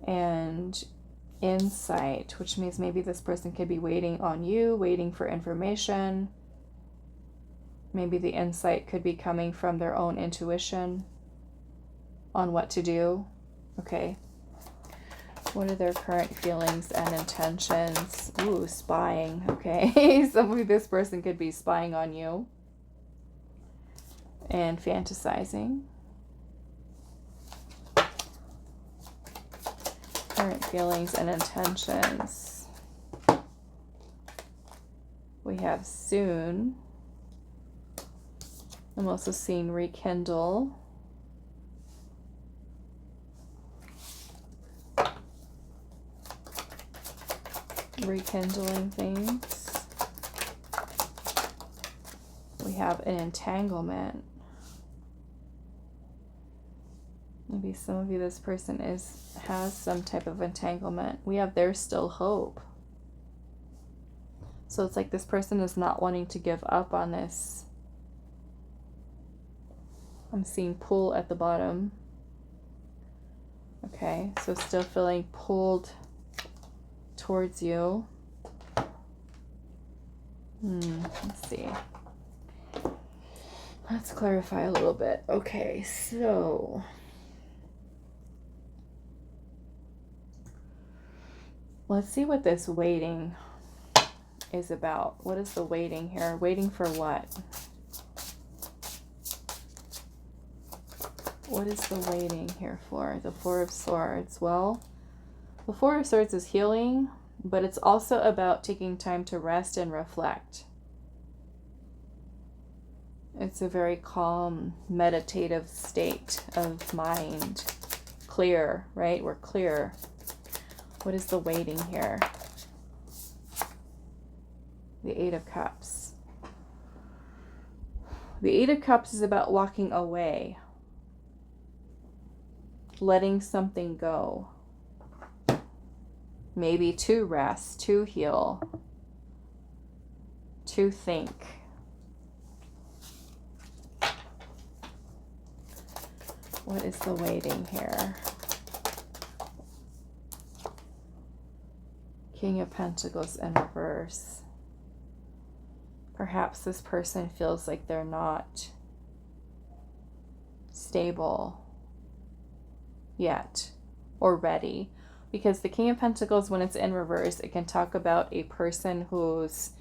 and insight, which means maybe this person could be waiting on you, waiting for information. Maybe the insight could be coming from their own intuition on what to do. Okay. What are their current feelings and intentions? Ooh, spying. Okay. This person could be spying on you and fantasizing. Current feelings and intentions. We have soon. I'm also seeing rekindle. Rekindling things. We have an entanglement. Maybe some of you, this person has some type of entanglement. We have there's still hope. So it's like this person is not wanting to give up on this. I'm seeing pull at the bottom. Okay, so still feeling pulled towards you. Let's see. Let's clarify a little bit. Okay, so let's see what this waiting is about. What is the waiting here? Waiting for what? What is the waiting here for? The Four of Swords. Well, the Four of Swords is healing. but it's also about taking time to rest and reflect. It's a very calm, meditative state of mind. Clear, right? We're clear. What is the waiting here? The Eight of Cups. The Eight of Cups is about walking away. Letting something go. Maybe to rest, to heal, to think. What is the waiting here? King of Pentacles in reverse. Perhaps this person feels like they're not stable yet or ready. Because the King of Pentacles, when it's in reverse, it can talk about a person who's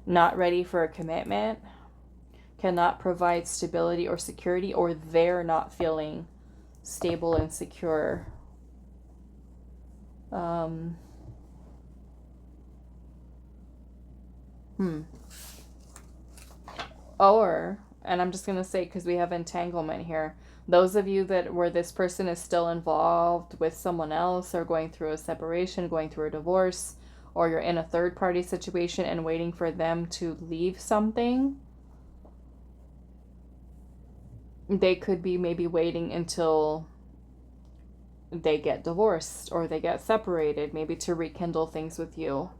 not ready for a commitment, cannot provide stability or security, or they're not feeling stable and secure. Or, and I'm just going to say, because we have entanglement here, those of you that where this person is still involved with someone else, or going through a separation, going through a divorce, or you're in a third party situation and waiting for them to leave something, they could be maybe waiting until they get divorced or they get separated, maybe to rekindle things with you.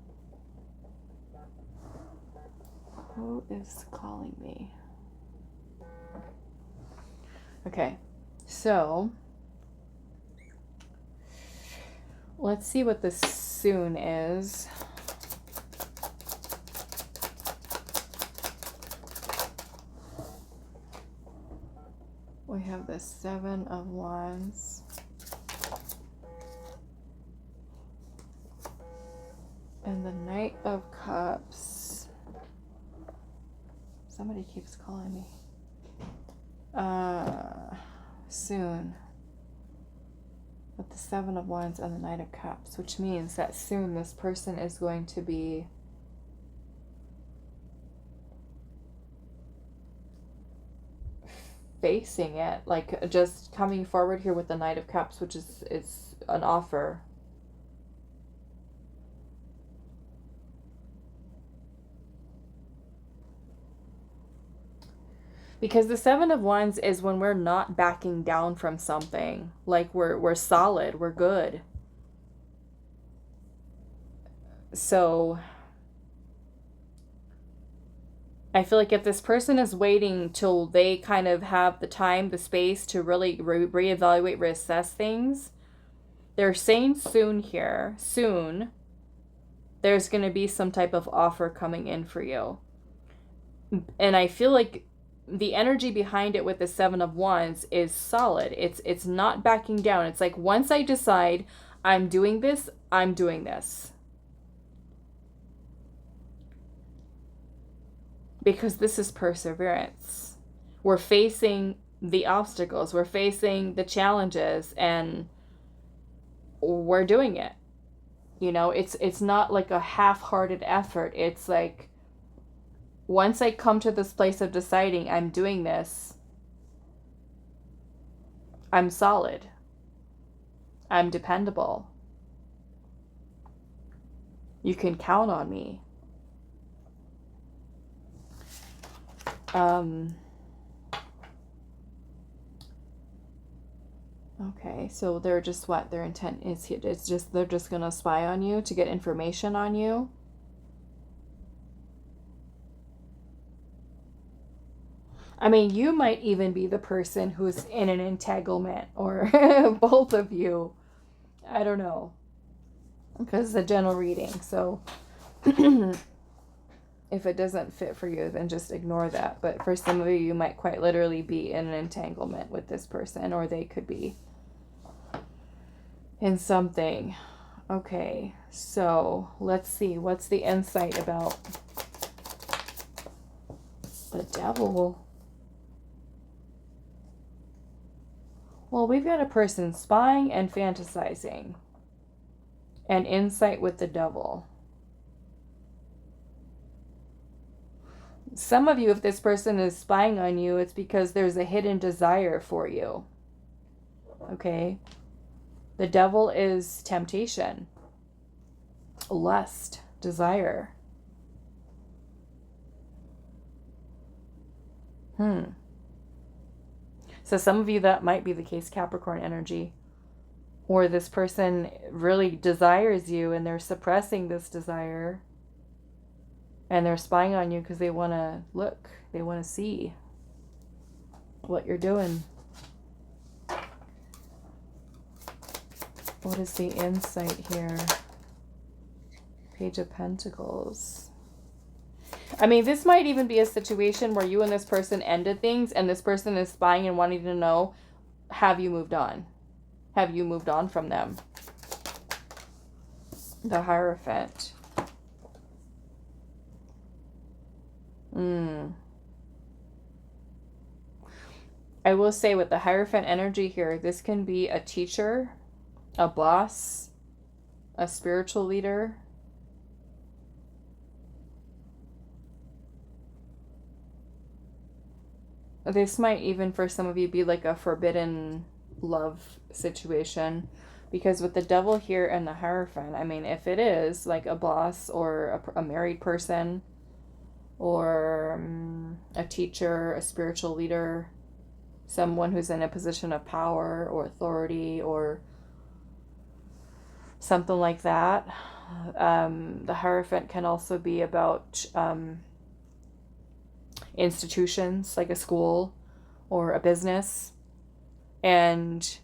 Who is calling me? Okay, so let's see what this soon is. We have the Seven of Wands. And the Knight of Cups. Somebody keeps calling me. Soon. With the Seven of Wands and the Knight of Cups, which means that soon this person is going to be facing it, like just coming forward here with the Knight of Cups, which is an offer. Because the Seven of Wands is when we're not backing down from something. Like we're solid, we're good. So I feel like if this person is waiting till they kind of have the time, the space to really reevaluate, reassess things, they're saying soon here, soon, there's going to be some type of offer coming in for you. And I feel like the energy behind it with the Seven of Wands is solid. It's not backing down. It's like, once I decide I'm doing this, I'm doing this. Because this is perseverance. We're facing the obstacles. We're facing the challenges, and we're doing it. You know, it's not like a half-hearted effort. It's like, once I come to this place of deciding I'm doing this, I'm solid. I'm dependable. You can count on me. Okay, so they're just what? Their intent is, it's just, they're just going to spy on you to get information on you. I mean, you might even be the person who's in an entanglement, or both of you. I don't know. Because it's a general reading, so if it doesn't fit for you, then just ignore that. But for some of you, you might quite literally be in an entanglement with this person, or they could be in something. Okay, so let's see. What's the insight about the Devil? Well, we've got a person spying and fantasizing. and insight with the Devil. Some of you, if this person is spying on you, it's because there's a hidden desire for you. Okay? The Devil is temptation, lust, desire. So some of you, that might be the case, Capricorn energy. Or this person really desires you and they're suppressing this desire. And they're spying on you because they want to look. They want to see what you're doing. What is the insight here? Page of Pentacles. I mean, this might even be a situation where you and this person ended things and this person is spying and wanting to know, have you moved on? Have you moved on from them? The Hierophant. I will say with the Hierophant energy here, this can be a teacher, a boss, a spiritual leader. This might even for some of you be like a forbidden love situation, because with the Devil here and the Hierophant, I mean, if it is like a boss or a married person or a teacher, a spiritual leader, someone who's in a position of power or authority or something like that. The Hierophant can also be about institutions like a school or a business. And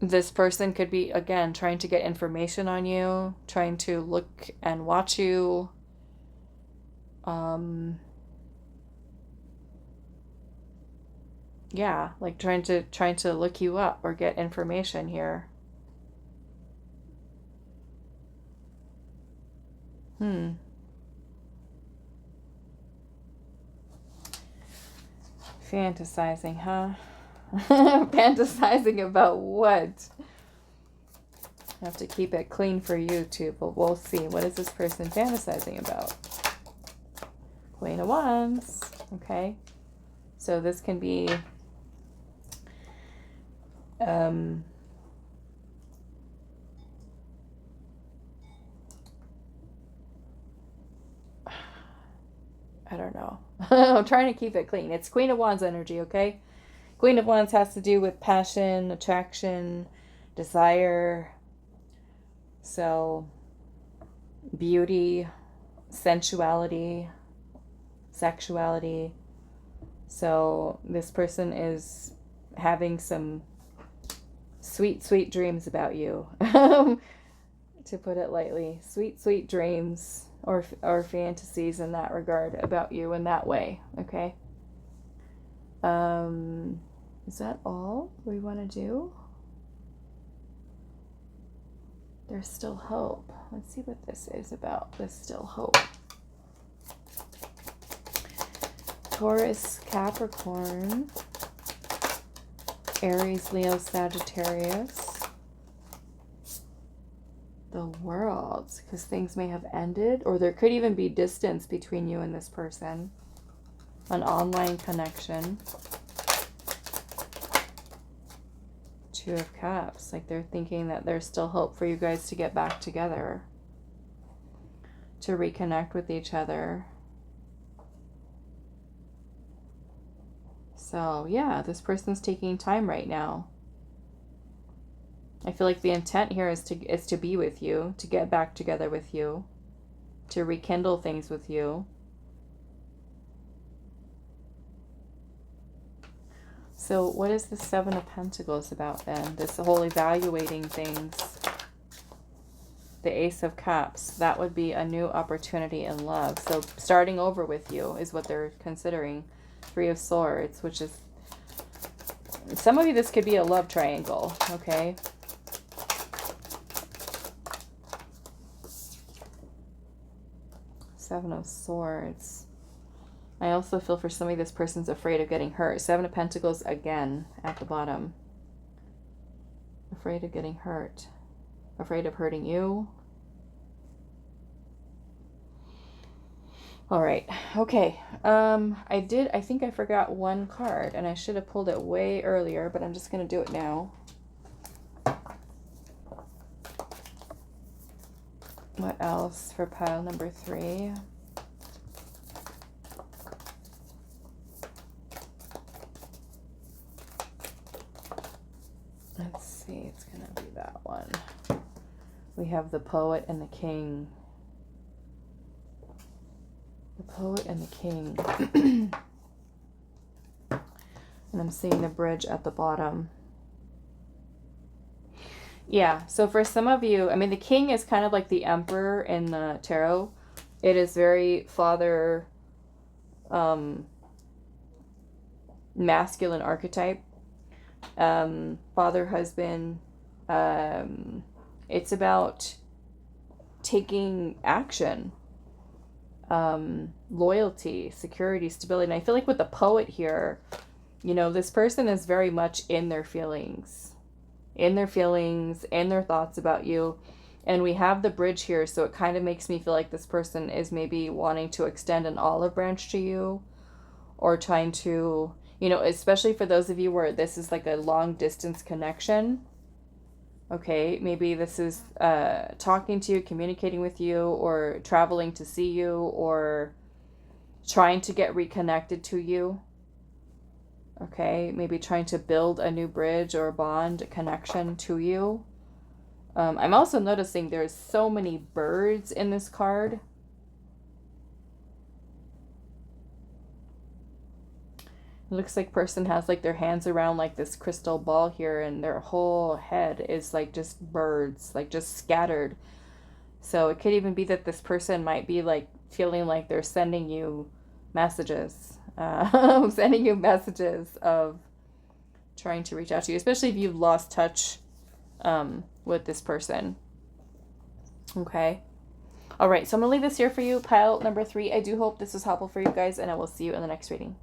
this person could be, again, trying to get information on you, trying to look and watch you. Yeah, like trying to look you up or get information here. Fantasizing, huh? Fantasizing about what? I have to keep it clean for you too, but we'll see. What is this person fantasizing about? Queen of Wands. Okay. So this can be I don't know. I'm trying to keep it clean. It's Queen of Wands energy, okay? Queen of Wands has to do with passion, attraction, desire. So, beauty, sensuality, sexuality. So, this person is having some sweet, sweet dreams about you. To put it lightly. Sweet, sweet dreams. Or fantasies in that regard about you in that way, okay? Is that all we want to do? There's still hope. Let's see what this is about. There's still hope. Taurus, Capricorn, Aries, Leo, Sagittarius. The World, because things may have ended, or there could even be distance between you and this person. An online connection. Two of Cups, like they're thinking that there's still hope for you guys to get back together, to reconnect with each other. So yeah, this person's taking time right now. I feel like the intent here is to be with you, to get back together with you, to rekindle things with you. So what is the Seven of Pentacles about then? This whole evaluating things. The Ace of Cups, that would be a new opportunity in love. So starting over with you is what they're considering. Three of Swords, which is, some of you, this could be a love triangle, okay? Seven of Swords. I also feel for somebody, this person's afraid of getting hurt. Seven of Pentacles again at the bottom. Afraid of getting hurt. Afraid of hurting you. All right. Okay. I think I forgot one card and I should have pulled it way earlier, but I'm just going to do it now. What else for pile number 3? Let's see. It's going to be that one. We have the Poet and the King. The Poet and the King. And I'm seeing the bridge at the bottom. Yeah, so for some of you, I mean, the King is kind of like the Emperor in the tarot. It is very father, masculine archetype. Father, husband. It's about taking action. Loyalty, security, stability. And I feel like with the Poet here, you know, this person is very much in their feelings, in their thoughts about you. And we have the bridge here, so it kind of makes me feel like this person is maybe wanting to extend an olive branch to you, or trying to, you know, especially for those of you where this is like a long distance connection. Okay, maybe this is talking to you, communicating with you, or traveling to see you, or trying to get reconnected to you. Okay, maybe trying to build a new bridge or a bond, a connection to you. I'm also noticing there's so many birds in this card. It looks like person has like their hands around like this crystal ball here, and their whole head is like just birds, like just scattered. So it could even be that this person might be like feeling like they're sending you messages, sending you messages of trying to reach out to you, especially if you've lost touch with this person. Okay. All right, so I'm going to leave this here for you, pile number 3. I do hope this was helpful for you guys, and I will see you in the next reading.